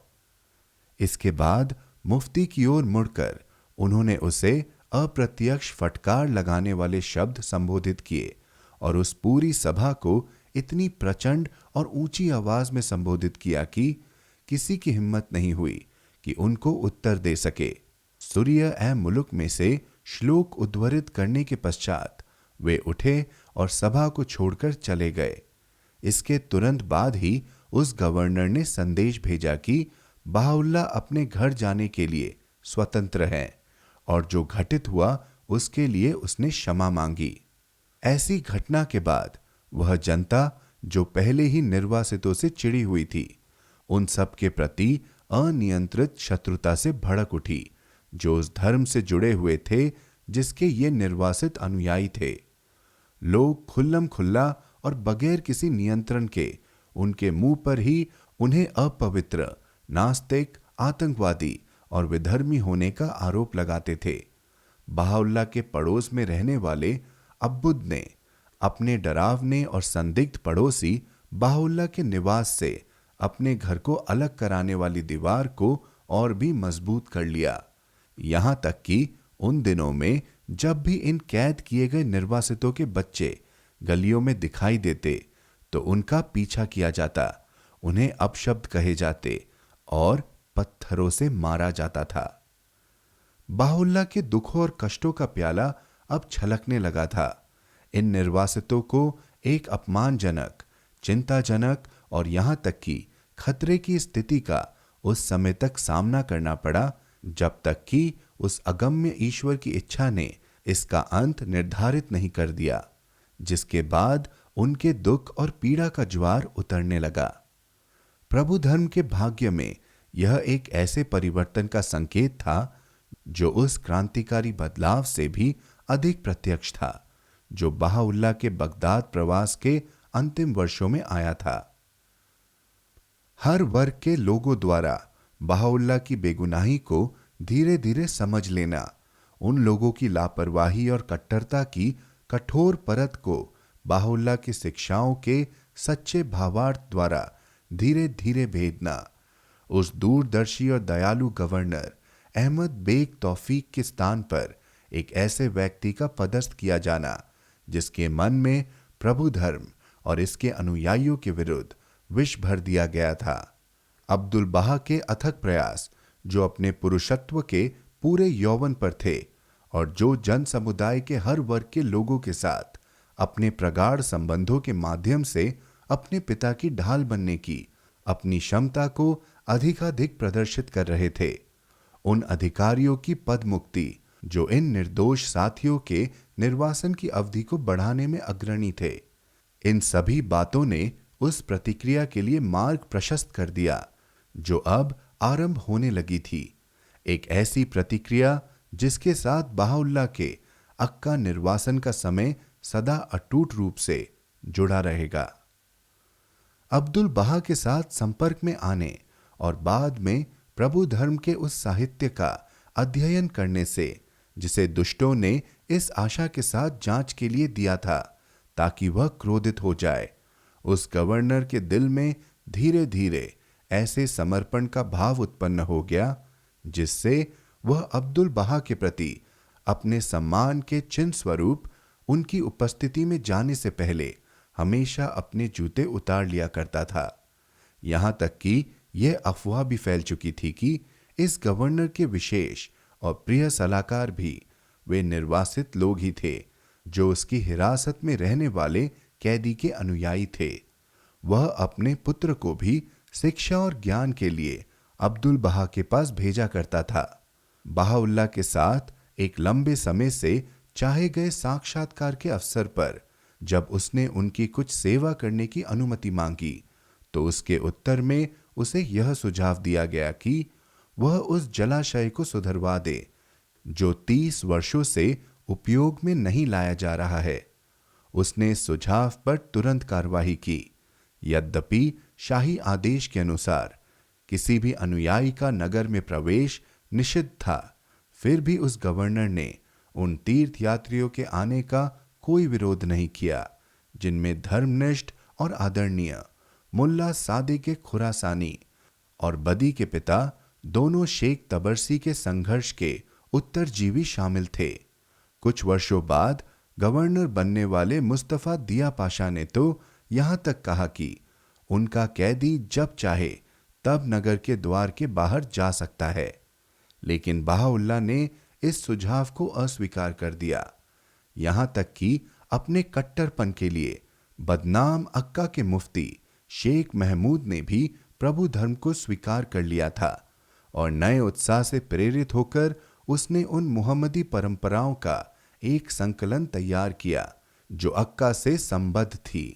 इसके बाद मुफ्ती की ओर मुड़कर उन्होंने उसे अप्रत्यक्ष फटकार लगाने वाले शब्द संबोधित किए और उस पूरी सभा को इतनी प्रचंड और ऊंची आवाज में संबोधित किया कि किसी की हिम्मत नहीं हुई कि उनको उत्तर दे सके। सूर्य ए मुलुक में से श्लोक उद्धृत करने के पश्चात वे उठे और सभा को छोड़कर चले गए। इसके तुरंत बाद ही उस गवर्नर ने संदेश भेजा कि बहाउल्लाह अपने घर जाने के लिए स्वतंत्र हैं और जो घटित हुआ उसके लिए उसने क्षमा मांगी। ऐसी घटना के बाद वह जनता जो पहले ही निर्वासितों से चिढ़ी हुई थी, उन सब के प्रति अनियंत्रित शत्रुता से भड़क उठी जो उस धर्म से जुड़े हुए थे जिसके ये निर्वासित अनुयायी थे। लोग खुल्लम खुल्ला और बगैर किसी नियंत्रण के उनके मुंह पर ही उन्हें अपवित्र, नास्तिक, आतंकवादी और विधर्मी होने का आरोप लगाते थे। बहाउल्लाह के पड़ोस में रहने वाले अब्बुद ने अपने डरावने और संदिग्ध पड़ोसी बहाउल्लाह के निवास से अपने घर को अलग कराने वाली दीवार को और भी मजबूत कर लिया। यहां तक कि उन दिनों में जब भी इन कैद किए गए निर्वासितों के बच्चे गलियों में दिखाई देते तो उनका पीछा किया जाता, उन्हें अपशब्द कहे जाते और पत्थरों से मारा जाता था। बहाउल्लाह के दुखों और कष्टों का प्याला अब छलकने लगा था। इन निर्वासितों को एक अपमानजनक, चिंताजनक और यहां तक कि खतरे की स्थिति का उस समय तक सामना करना पड़ा जब तक कि उस अगम्य ईश्वर की इच्छा ने इसका अंत निर्धारित नहीं कर दिया, जिसके बाद उनके दुख और पीड़ा का ज्वार उतरने लगा। प्रभु धर्म के भाग्य में यह एक ऐसे परिवर्तन का संकेत था जो उस क्रांतिकारी बदलाव से भी अधिक प्रत्यक्ष था जो बहाउल्लाह के बगदाद प्रवास के अंतिम वर्षों में आया था। हर वर्ग के लोगों द्वारा बहाउल्लाह की बेगुनाही को धीरे धीरे समझ लेना, उन लोगों की लापरवाही और कट्टरता की कठोर परत को बहाउल्लाह की शिक्षाओं के सच्चे भावार्थ द्वारा धीरे धीरे भेदना, उस दूरदर्शी और दयालु गवर्नर अहमद बेग तौफीक के स्थान पर एक ऐसे व्यक्ति का पदस्थ किया जाना जिसके मन में प्रभु धर्म और इसके अनुयायियों के विरुद्ध विष भर दिया गया था। अब्दुल बहा के अथक प्रयास जो अपने पुरुषत्व के पूरे यौवन पर थे और जो जन समुदाय के हर वर्ग के लोगों के साथ अपने प्रगाढ़ संबंधों के माध्यम से अपने पिता की ढाल बनने की अपनी क्षमता को अधिकाधिक प्रदर्शित कर रहे थे, उन अधिकारियों की पद मुक्ति जो इन निर्दोष साथियों के निर्वासन की अवधि को बढ़ाने में अग्रणी थे, इन सभी बातों ने उस प्रतिक्रिया के लिए मार्ग प्रशस्त कर दिया जो अब आरंभ होने लगी थी। एक ऐसी प्रतिक्रिया जिसके साथ बहाउल्लाह के अक्का निर्वासन का समय सदा अटूट रूप से जुड़ा रहेगा। अब्दुल बहा के साथ संपर्क में आने और बाद में प्रभु धर्म के उस साहित्य का अध्ययन करने से जिसे दुष्टों ने इस आशा के साथ जांच के लिए दिया था ताकि वह क्रोधित हो जाए, उस गवर्नर के दिल में धीरे धीरे ऐसे समर्पण का भाव उत्पन्न हो गया जिससे वह अब्दुल बहा के प्रति अपने सम्मान के चिन्ह स्वरूप उनकी उपस्थिति में जाने से पहले हमेशा अपने जूते उतार लिया करता था। यहां तक कि यह अफवाह भी फैल चुकी थी कि इस गवर्नर के विशेष और प्रिय सलाहकार भी वे निर्वासित लोग ही थे जो उसकी हिरासत में रहने वाले कैदी के अनुयायी थे। वह अपने पुत्र को भी शिक्षा और ज्ञान के लिए अब्दुल बहा के पास भेजा करता था। बहाउल्लाह के साथ एक लंबे समय से चाहे गए साक्षात्कार के अवसर पर जब उसने उनकी कुछ सेवा करने की अनुमति मांगी तो उसके उत्तर में उसे यह सुझाव दिया गया कि वह उस जलाशय को सुधरवा दे जो 30 वर्षों से उपयोग में नहीं लाया जा रहा है। उसने इस सुझाव पर तुरंत कार्रवाई की। यद्यपि शाही आदेश के अनुसार किसी भी अनुयायी का नगर में प्रवेश निषिद्ध था, फिर भी उस गवर्नर ने उन तीर्थयात्रियों के आने का कोई विरोध नहीं किया जिनमें धर्मनिष्ठ और आदरणीय मुल्ला सादिक खुरासानी और बदी के पिता दोनों शेख तबरसी के संघर्ष के उत्तरजीवी शामिल थे। कुछ वर्षों बाद गवर्नर बनने वाले मुस्तफा दिया पाशा ने तो यहां तक कहा कि उनका कैदी जब चाहे तब नगर के द्वार के बाहर जा सकता है, लेकिन बहाउल्लाह ने इस सुझाव को अस्वीकार कर दिया। यहां तक कि अपने कट्टरपन के लिए बदनाम अक्का के मुफ्ती शेख महमूद ने भी प्रभु धर्म को स्वीकार कर लिया था और नए उत्साह से प्रेरित होकर उसने उन मुहम्मदी परंपराओं का एक संकलन तैयार किया जो अक्का से संबद्ध थी।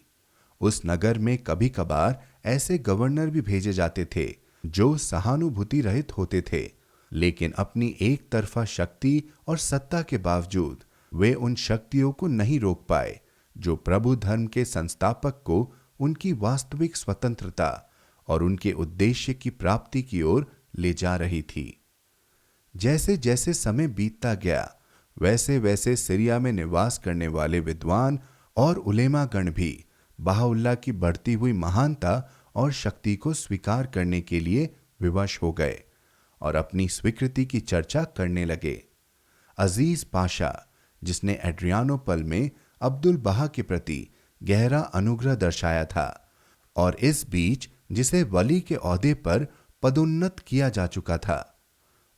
उस नगर में कभी कभार ऐसे गवर्नर भी भेजे जाते थे जो सहानुभूति रहित होते थे, लेकिन अपनी एक तरफा शक्ति और सत्ता के बावजूद वे उन शक्तियों को नहीं रोक पाए जो प्रभु धर्म के संस्थापक को उनकी वास्तविक स्वतंत्रता और उनके उद्देश्य की प्राप्ति की ओर ले जा रही थी। जैसे जैसे समय बीतता गया वैसे वैसे सीरिया में निवास करने वाले विद्वान और उलेमा गण भी बहाउल्लाह की बढ़ती हुई महानता और शक्ति को स्वीकार करने के लिए विवश हो गए और अपनी स्वीकृति की चर्चा करने लगे। अजीज पाशा, जिसने एड्रियानोपल में अब्दुल बहा के प्रति गहरा अनुग्रह दर्शाया था और इस बीच जिसे वली के ओहदे पर पदोन्नत किया जा चुका था,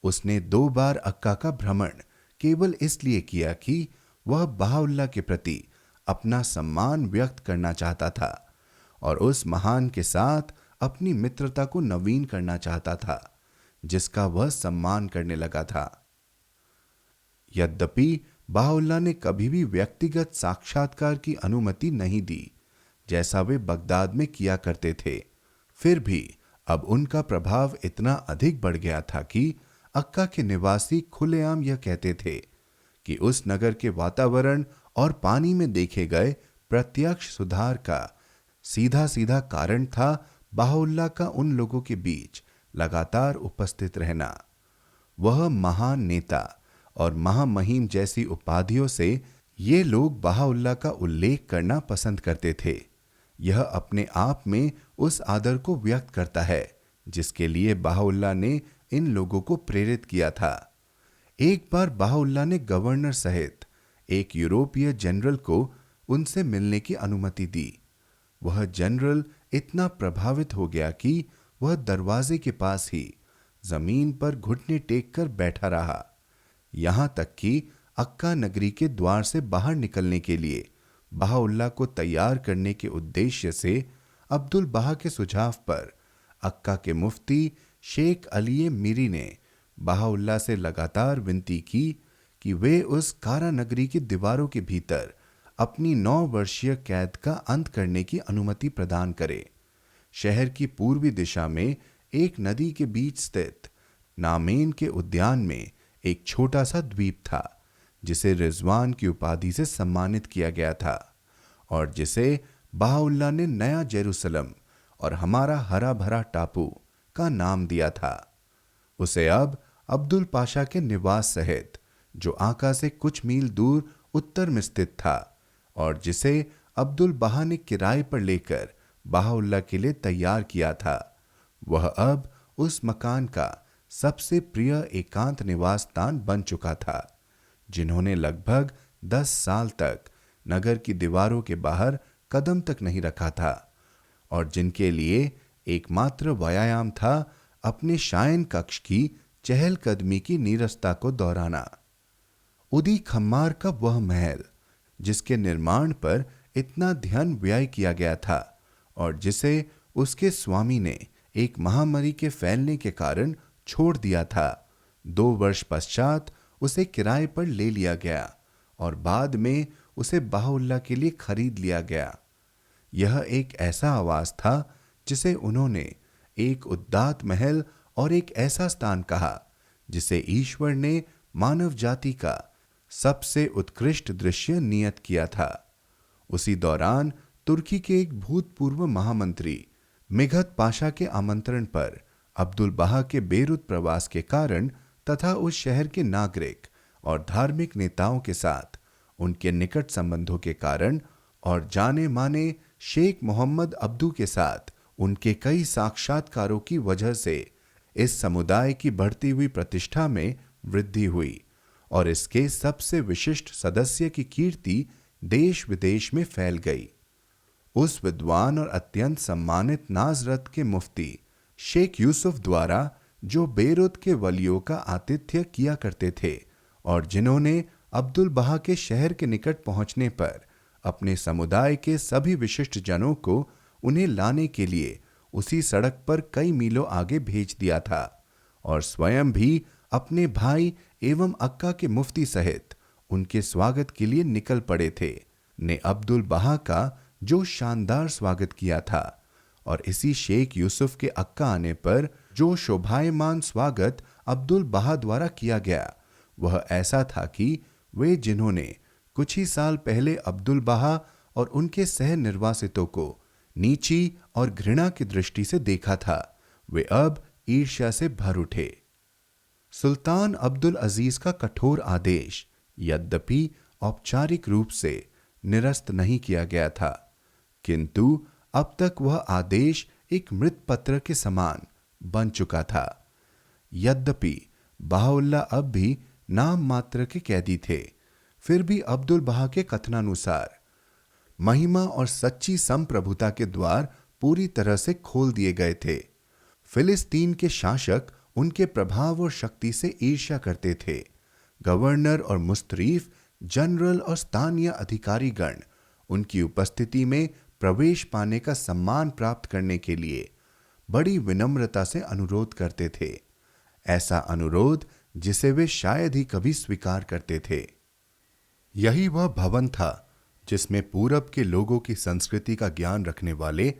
उसने 2 बार अक्का का भ्रमण केवल इसलिए किया कि वह बहाउल्लाह के प्रति अपना सम्मान व्यक्त करना चाहता था और उस महान के साथ अपनी मित्रता को नवीन करना चाहता था जिसका वह सम्मान करने लगा था। यद्यपि बहाउल्लाह ने कभी भी व्यक्तिगत साक्षात्कार की अनुमति नहीं दी जैसा वे बगदाद में किया करते थे, फिर भी अब उनका प्रभाव इतना अधिक बढ़ गया था कि अक्का के निवासी खुलेआम यह कहते थे कि उस नगर के वातावरण और पानी में देखे गए प्रत्यक्ष सुधार का सीधा सीधा कारण था बहाउल्लाह का उन लोगों के बीच लगातार उपस्थित रहना। वह महान नेता और महामहिम जैसी उपाधियों से ये लोग बहाउल्लाह का उल्लेख करना पसंद करते थे। यह अपने आप में उस आदर को व्यक्त करता है जिसके लिए बहाउल्लाह ने इन लोगों को प्रेरित किया था। एक बार बहाउल्लाह ने गवर्नर सहित एक यूरोपीय जनरल को उनसे मिलने की अनुमति दी। वह जनरल इतना प्रभावित हो गया कि वह दरवाजे के पास ही जमीन पर घुटने टेक कर बैठा रहा, यहां तक कि अक्का नगरी के द्वार से बाहर निकलने के लिए बहाउल्लाह को तैयार करने के उद्देश्य से अब्दुल बहा के सुझाव पर अक्का के मुफ्ती शेख अली मीरी ने बहाउल्लाह से लगातार विनती की कि वे उस कारा नगरी की दीवारों के भीतर अपनी 9 वर्षीय कैद का अंत करने की अनुमति प्रदान करे। शहर की पूर्वी दिशा में एक नदी के बीच स्थित नामेन के उद्यान में एक छोटा सा द्वीप था जिसे रिजवान की उपाधि से सम्मानित किया गया था और जिसे बहाउल्लाह ने नया जेरूसलम और हमारा हरा भरा टापू का नाम दिया था। उसे अब अब्दुल पाशा के निवास सहित जो आका से कुछ मील दूर उत्तर में स्थित था और जिसे अब्दुल बहा ने किराए पर लेकर बहाउल्लाह के लिए तैयार किया था, वह अब उस मकान का सबसे प्रिय एकांत निवास स्थान बन चुका था। जिन्होंने लगभग 10 साल तक नगर की दीवारों के बाहर कदम तक नहीं रखा था और जिनके लिए एकमात्र व्यायाम था अपने शयन कक्ष की चहलकदमी की नीरसता को दोहराना। उदी खम्मार का वह महल जिसके निर्माण पर इतना ध्यान व्यय किया गया था और जिसे उसके स्वामी ने एक महामारी के फैलने के कारण छोड़ दिया था, 2 वर्ष पश्चात उसे किराए पर ले लिया गया और बाद में उसे बाहुल्लाह के लिए खरीद लिया गया। यह एक ऐसा आवास था जिसे उन्होंने एक उदात्त महल और एक ऐसा स्थान कहा जिसे ईश्वर ने मानव जाति का सबसे उत्कृष्ट दृश्य नियत किया था। उसी दौरान तुर्की के एक भूतपूर्व महामंत्री मिघत पाशा के आमंत्रण पर अब्दुल बहा के बेरूत प्रवास के कारण तथा उस शहर के नागरिक और धार्मिक नेताओं के साथ उनके निकट संबंधों के कारण और जाने माने शेख मोहम्मद अब्दू के साथ उनके कई साक्षात्कारों की वजह से इस समुदाय की बढ़ती हुई प्रतिष्ठा में वृद्धि हुई और इसके सबसे विशिष्ट सदस्य की कीर्ति देश विदेश में फैल गई। उस विद्वान और अत्यंत सम्मानित नाजरत के मुफ्ती शेख यूसुफ द्वारा जो बेरूत के वलियों का आतिथ्य किया करते थे और जिन्होंने अब्दुल बहा के शहर के निकट पहुंचने पर अपने समुदाय के सभी विशिष्ट जनों को उन्हें लाने के लिए उसी सड़क पर कई मीलों आगे भेज दिया था और स्वयं भी अपने भाई एवं अक्का के मुफ्ती सहित उनके स्वागत के लिए निकल पड़े थे, ने अब्दुल बहा का जो शानदार स्वागत किया था और इसी शेख यूसुफ के अक्का आने पर जो शोभायमान स्वागत अब्दुल बहा द्वारा किया गया वह ऐसा था कि वे जिन्होंने कुछ ही साल पहले अब्दुल बहा और उनके सह निर्वासितों को नीची और घृणा की दृष्टि से देखा था, वे अब ईर्ष्या से भर उठे। सुल्तान अब्दुल अजीज का कठोर आदेश यद्यपि औपचारिक रूप से निरस्त नहीं किया गया था, किंतु अब तक वह आदेश एक मृत पत्र के समान बन चुका था। यद्यपि बहाउल्लाह अब भी नाम मात्र के कैदी थे, फिर भी अब्दुल बहा के कथनानुसार महिमा और सच्ची संप्रभुता के द्वार पूरी तरह से खोल दिए गए थे। फिलिस्तीन के शासक उनके प्रभाव और शक्ति से ईर्ष्या करते थे। गवर्नर और मुस्तरीफ, जनरल और स्थानीय अधिकारीगण उनकी उपस्थिति में प्रवेश पाने का सम्मान प्राप्त करने के लिए बड़ी विनम्रता से अनुरोध करते थे, ऐसा अनुरोध जिसे वे शायद ही कभी स्वीकार करते थे। यही वह भवन था जिसमें पूरब के लोगों की संस्कृति का ज्ञान रखने वाले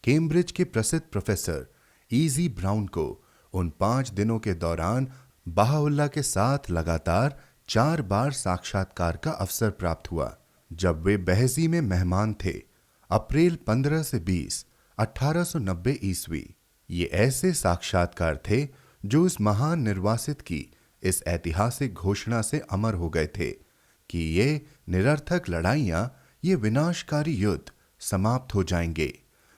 कैम्ब्रिज के प्रसिद्ध प्रोफेसर ईजी ब्राउन को उन 5 दिनों के दौरान बहाउल्लाह के साथ लगातार 4 बार साक्षात्कार का अवसर प्राप्त हुआ, जब वे बहजी में मेहमान थे। अप्रैल 15 से 20, 1890 ईस्वी। ये ऐसे साक्षात्कार थे जो उस महान निर्वासित की इस ऐतिहासिक घोषणा से अमर हो गए थे कि ये निरर्थक लड़ाइयां, ये विनाशकारी युद्ध समाप्त हो जाएंगे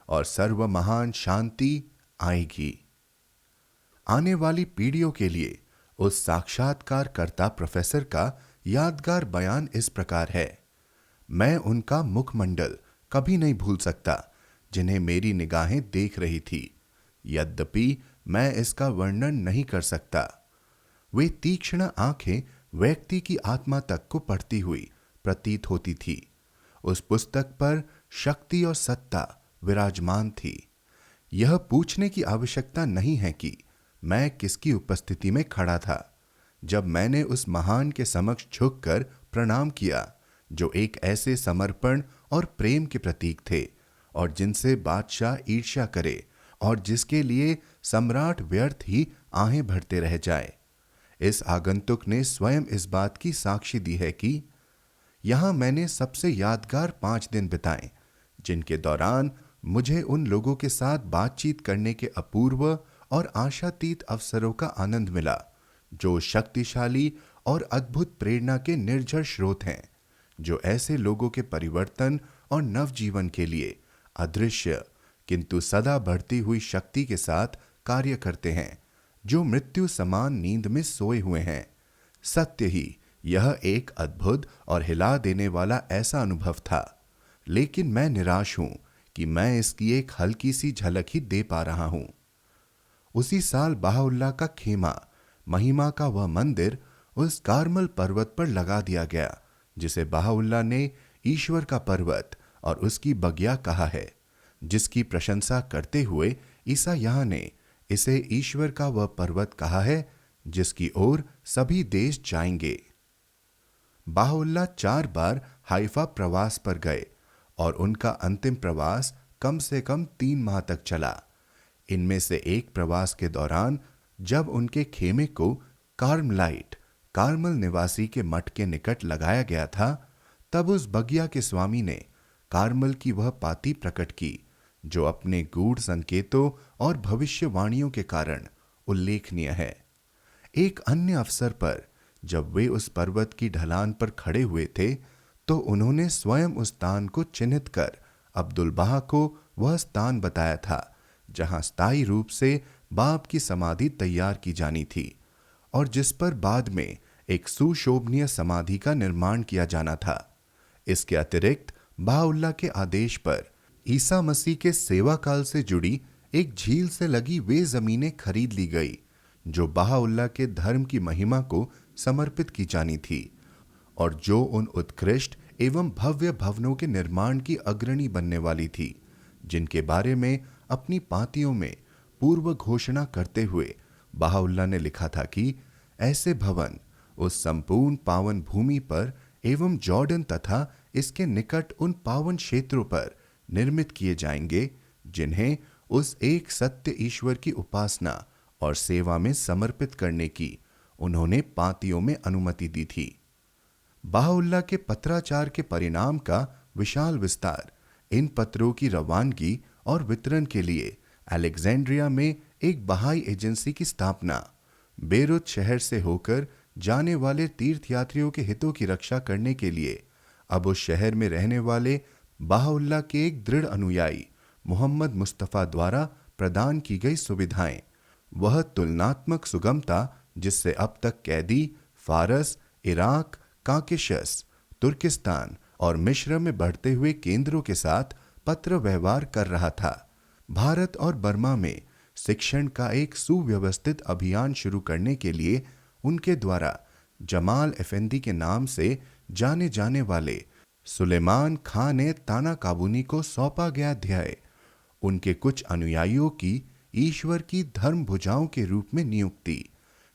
और सर्व महान शांति आएगी। आने वाली पीढ़ियों के लिए उस साक्षात्कारकर्ता प्रोफेसर का यादगार बयान इस प्रकार है। मैं उनका मुखमंडल कभी नहीं भूल सकता जिन्हें मेरी निगाहें देख रही थी, यद्यपि मैं इसका वर्णन नहीं कर सकता। वे तीक्ष्ण आंखें व्यक्ति की आत्मा तक को पढ़ती हुई प्रतीत होती थी। उस पुस्तक पर शक्ति और सत्ता विराजमान थी। यह पूछने की आवश्यकता नहीं है कि मैं किसकी उपस्थिति में खड़ा था जब मैंने उस महान के समक्ष झुककर प्रणाम किया, जो एक ऐसे समर्पण और प्रेम के प्रतीक थे और जिनसे बादशाह ईर्ष्या करे और जिसके लिए सम्राट व्यर्थ ही आहें भरते रह जाए। इस आगंतुक ने स्वयं इस बात की साक्षी दी है कि यहां मैंने सबसे यादगार 5 दिन बिताए, जिनके दौरान मुझे उन लोगों के साथ बातचीत करने के अपूर्व और आशातीत अवसरों का आनंद मिला, जो शक्तिशाली और अद्भुत प्रेरणा के निर्झर स्रोत हैं, जो ऐसे लोगों के परिवर्तन और नवजीवन के लिए अदृश्य किंतु सदा बढ़ती हुई शक्ति के साथ कार्य करते हैं, जो मृत्यु समान नींद में सोए हुए हैं। सत्य ही यह एक अद्भुत और हिला देने वाला ऐसा अनुभव था, लेकिन मैं निराश हूं कि मैं इसकी एक हल्की सी झलक ही दे पा रहा हूं। उसी साल बहाउल्लाह का खेमा, महिमा का वह मंदिर उस कारमल पर्वत पर लगा दिया गया जिसे बहाउल्लाह ने ईश्वर का पर्वत और उसकी बगिया कहा है, जिसकी प्रशंसा करते हुए ईसा यहाँ ने इसे ईश्वर का वह पर्वत कहा है जिसकी ओर सभी देश जाएंगे। बहाउल्लाह 4 बार हाइफा प्रवास पर गए और उनका अंतिम प्रवास कम से कम 3 माह तक चला। इनमें से एक प्रवास के दौरान जब उनके खेमे को कार्मलाइट, कार्मल निवासी के मठ के निकट लगाया गया था, तब उस बगिया के स्वामी ने कार्मल की वह पाती प्रकट की जो अपने गूढ़ संकेतों और भविष्यवाणियों के कारण उल्लेखनीय है। एक अन्य अवसर पर जब वे उस पर्वत की ढलान पर खड़े हुए थे, तो उन्होंने स्वयं उस स्थान को चिन्हित कर अब्दुल बहा को वह स्थान बताया था जहां स्थायी रूप से बाप की समाधि तैयार की जानी थी और जिस पर बाद में एक सुशोभनीय समाधि का निर्माण किया जाना था। इसके अतिरिक्त बहाउल्लाह के आदेश पर ईसा मसीह के सेवा काल से जुड़ी एक झील से लगी वे जमीनें खरीद ली गई जो बहाउल्लाह के धर्म की महिमा को समर्पित की जानी थी और जो उन उत्कृष्ट एवं भव्य भवनों के निर्माण की अग्रणी बनने वाली थी जिनके बारे में अपनी पातियों में पूर्व घोषणा करते हुए बहाउल्लाह ने लिखा था कि ऐसे भवन उस संपूर्ण पावन भूमि पर एवं जॉर्डन तथा इसके निकट उन पावन क्षेत्रों पर निर्मित किए जाएंगे जिन्हें उस एक सत्य ईश्वर की उपासना और सेवा में समर्पित करने की उन्होंने पातियों में अनुमति दी थी। बहाउल्लाह के पत्राचार के परिणाम का विशाल विस्तार, इन पत्रों की रवानगी और वितरण के लिए अलेक्जेंड्रिया में एक बहाई एजेंसी की स्थापना, बेरूत शहर से होकर जाने वाले तीर्थयात्रियों के हितों की रक्षा करने के लिए अब उस शहर में रहने वाले बहाउल्लाह के एक दृढ़ अनुयायी मोहम्मद मुस्तफ़ा द्वारा प्रदान की गई सुविधाएं, वह तुलनात्मक सुगमता जिससे अब तक कैदी फारस, इराक, काकेशस, तुर्किस्तान और मिस्र में बढ़ते हुए केंद्रों के साथ पत्र व्यवहार कर रहा था। भारत और बर्मा में शिक्षण का एक सुव्यवस्थित अभियान शुरू करने के लिए उनके द्वारा जमाल अफेंदी के नाम से जाने जाने वाले सुलेमान खां ने ताना काबूनी को सौंपा गया अध्याय, उनके कुछ अनुयायियों की ईश्वर की धर्म भुजाओं के रूप में नियुक्ति,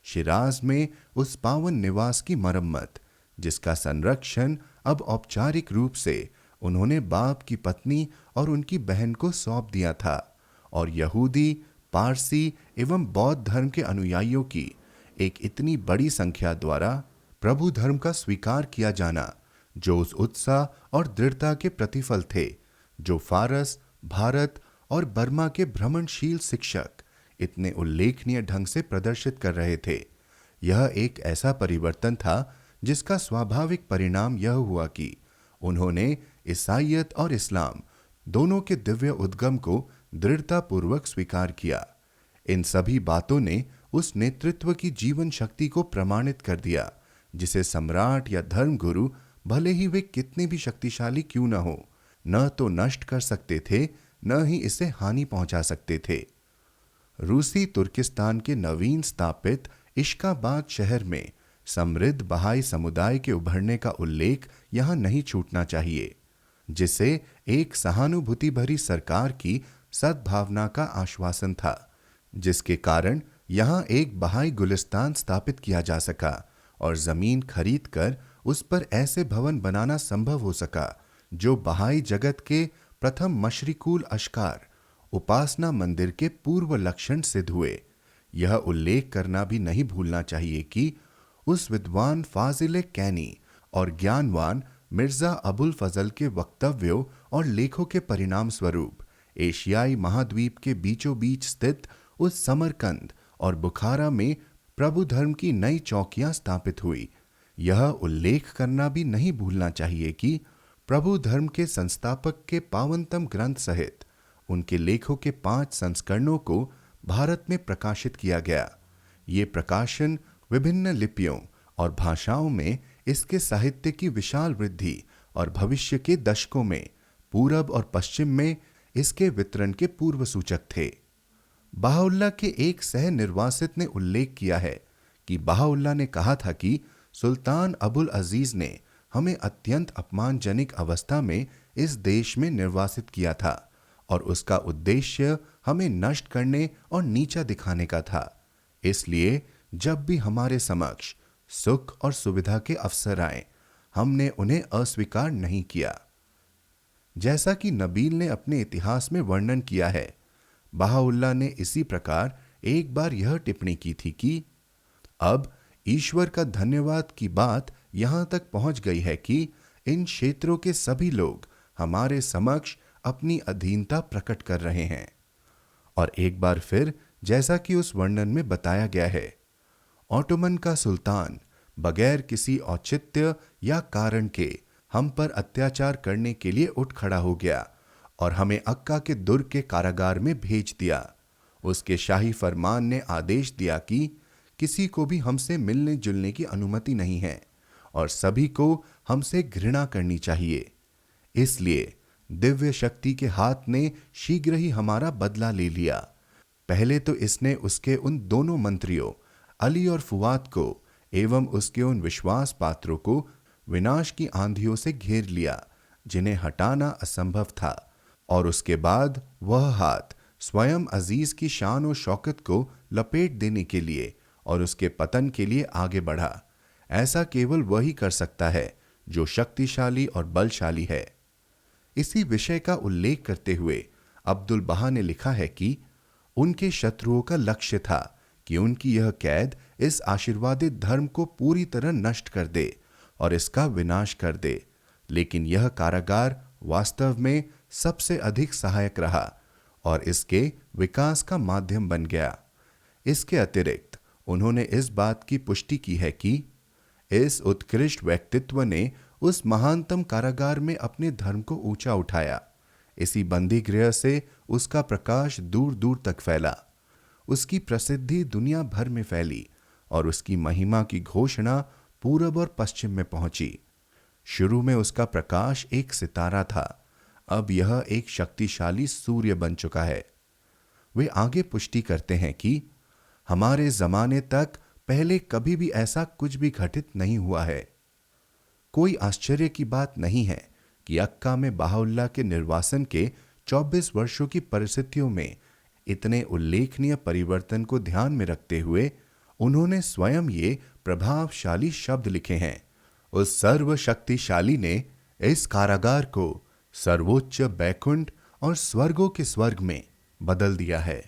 शिराज में उस पावन निवास की मरम्मत जिसका संरक्षण अब औपचारिक रूप से उन्होंने बाप की पत्नी और उनकी बहन को सौंप दिया था, और यहूदी, पारसी एवं बौद्ध धर्म के अनुयायियों की एक इतनी बड़ी संख्या द्वारा प्रभु धर्म का स्वीकार किया जाना जो उस उत्साह और दृढ़ता के प्रतिफल थे जो फारस, भारत और बर्मा के भ्रमणशील शिक्षक इतने उल्लेखनीय ढंग से प्रदर्शित कर रहे थे। यह एक ऐसा परिवर्तन था जिसका स्वाभाविक परिणाम यह हुआ कि उन्होंने ईसाईयत और इस्लाम दोनों के दिव्य उद्गम को दृढ़तापूर्वक स्वीकार किया। इन सभी बातों ने उस नेतृत्व की जीवन शक्ति को प्रमाणित कर दिया जिसे सम्राट या धर्मगुरु, भले ही वे कितने भी शक्तिशाली क्यों न हो, न तो नष्ट कर सकते थे न ही इसे हानि पहुंचा सकते थे। रूसी तुर्किस्तान के नवीन स्थापित इश्काबाद शहर में समृद्ध बहाई समुदाय के उभरने का उल्लेख यहां नहीं छूटना चाहिए, जिसे एक सहानुभूति भरी सरकार की सद्भावना का आश्वासन था, जिसके कारण यहां एक बहाई गुलिस्तान स्थापित किया जा सका और जमीन खरीदकर उस पर ऐसे भवन बनाना संभव हो सका जो बहाई जगत के प्रथम मशरिकूल अश्कार उपासना मंदिर के पूर्व लक्षण सिद्ध हुए। यह उल्लेख करना भी नहीं भूलना चाहिए कि उस विद्वान फाजिल कैनी और ज्ञानवान मिर्जा अबुल फजल के वक्तव्यों और लेखों के परिणाम स्वरूप एशियाई महाद्वीप के बीचों बीच स्थित उस समरकंद और बुखारा में प्रभु धर्म की नई चौकियां स्थापित हुई। यह उल्लेख करना भी नहीं भूलना चाहिए कि प्रभु धर्म के संस्थापक के पावनतम ग्रंथ सहित उनके लेखों के 5 संस्करणों को भारत में प्रकाशित किया गया। ये प्रकाशन विभिन्न लिपियों और भाषाओं में इसके साहित्य की विशाल वृद्धि और भविष्य के दशकों में पूरब और पश्चिम में इसके वितरण के पूर्व सूचक थे। बहाउल्लाह के एक सह निर्वासित ने उल्लेख किया है कि बहाउल्लाह ने कहा था कि सुल्तान अबुल अजीज ने हमें अत्यंत अपमानजनक अवस्था में इस देश में निर्वासित किया था और उसका उद्देश्य हमें नष्ट करने और नीचा दिखाने का था। इसलिए जब भी हमारे समक्ष सुख और सुविधा के अवसर आए, हमने उन्हें अस्वीकार नहीं किया। जैसा कि नबील ने अपने इतिहास में वर्णन किया है, बहाउल्लाह ने इसी प्रकार एक बार यह टिप्पणी की थी कि अब ईश्वर का धन्यवाद की बात यहां तक पहुंच गई है कि इन क्षेत्रों के सभी लोग हमारे समक्ष अपनी अधीनता प्रकट कर रहे हैं। और एक बार फिर, जैसा कि उस वर्णन में बताया गया है, ओटोमन का सुल्तान बगैर किसी औचित्य या कारण के हम पर अत्याचार करने के लिए उठ खड़ा हो गया और हमें अक्का के दुर्ग के कारागार में भेज दिया। उसके शाही फरमान ने आदेश दिया कि किसी को भी हमसे मिलने जुलने की अनुमति नहीं है और सभी को हमसे घृणा करनी चाहिए। इसलिए दिव्य शक्ति के हाथ ने शीघ्र ही हमारा बदला ले लिया। पहले तो इसने उसके उन दोनों मंत्रियों अली और फुआद को एवं उसके उन विश्वास पात्रों को विनाश की आंधियों से घेर लिया जिन्हें हटाना असंभव था, और उसके बाद वह हाथ स्वयं अजीज की शान और शौकत को लपेट देने के लिए और उसके पतन के लिए आगे बढ़ा। ऐसा केवल वही कर सकता है जो शक्तिशाली और बलशाली है। इसी विषय का उल्लेख करते हुए अब्दुल बहा ने लिखा है कि उनके शत्रुओं का लक्ष्य था कि उनकी यह कैद इस आशीर्वादित धर्म को पूरी तरह नष्ट कर दे और इसका विनाश कर दे, लेकिन यह कारागार वास्तव में सबसे अधिक सहायक रहा और इसके विकास का माध्यम बन गया। इसके अतिरिक्त उन्होंने इस बात की पुष्टि की है कि इस उत्कृष्ट व्यक्तित्व ने उस महानतम कारागार में अपने धर्म को ऊंचा उठाया। इसी बंदी गृह से उसका प्रकाश दूर दूर तक फैला, उसकी प्रसिद्धि दुनिया भर में फैली और उसकी महिमा की घोषणा पूरब और पश्चिम में पहुंची। शुरू में उसका प्रकाश एक सितारा था, अब यह एक शक्तिशाली सूर्य बन चुका है। वे आगे पुष्टि करते हैं कि हमारे जमाने तक पहले कभी भी ऐसा कुछ भी घटित नहीं हुआ है। कोई आश्चर्य की बात नहीं है कि अक्का में बहाउल्लाह के निर्वासन के 24 वर्षों की परिस्थितियों में इतने उल्लेखनीय परिवर्तन को ध्यान में रखते हुए उन्होंने स्वयं ये प्रभावशाली शब्द लिखे हैं। उस सर्वशक्तिशाली ने इस कारागार को सर्वोच्च बैकुंठ और स्वर्गों के स्वर्ग में बदल दिया है।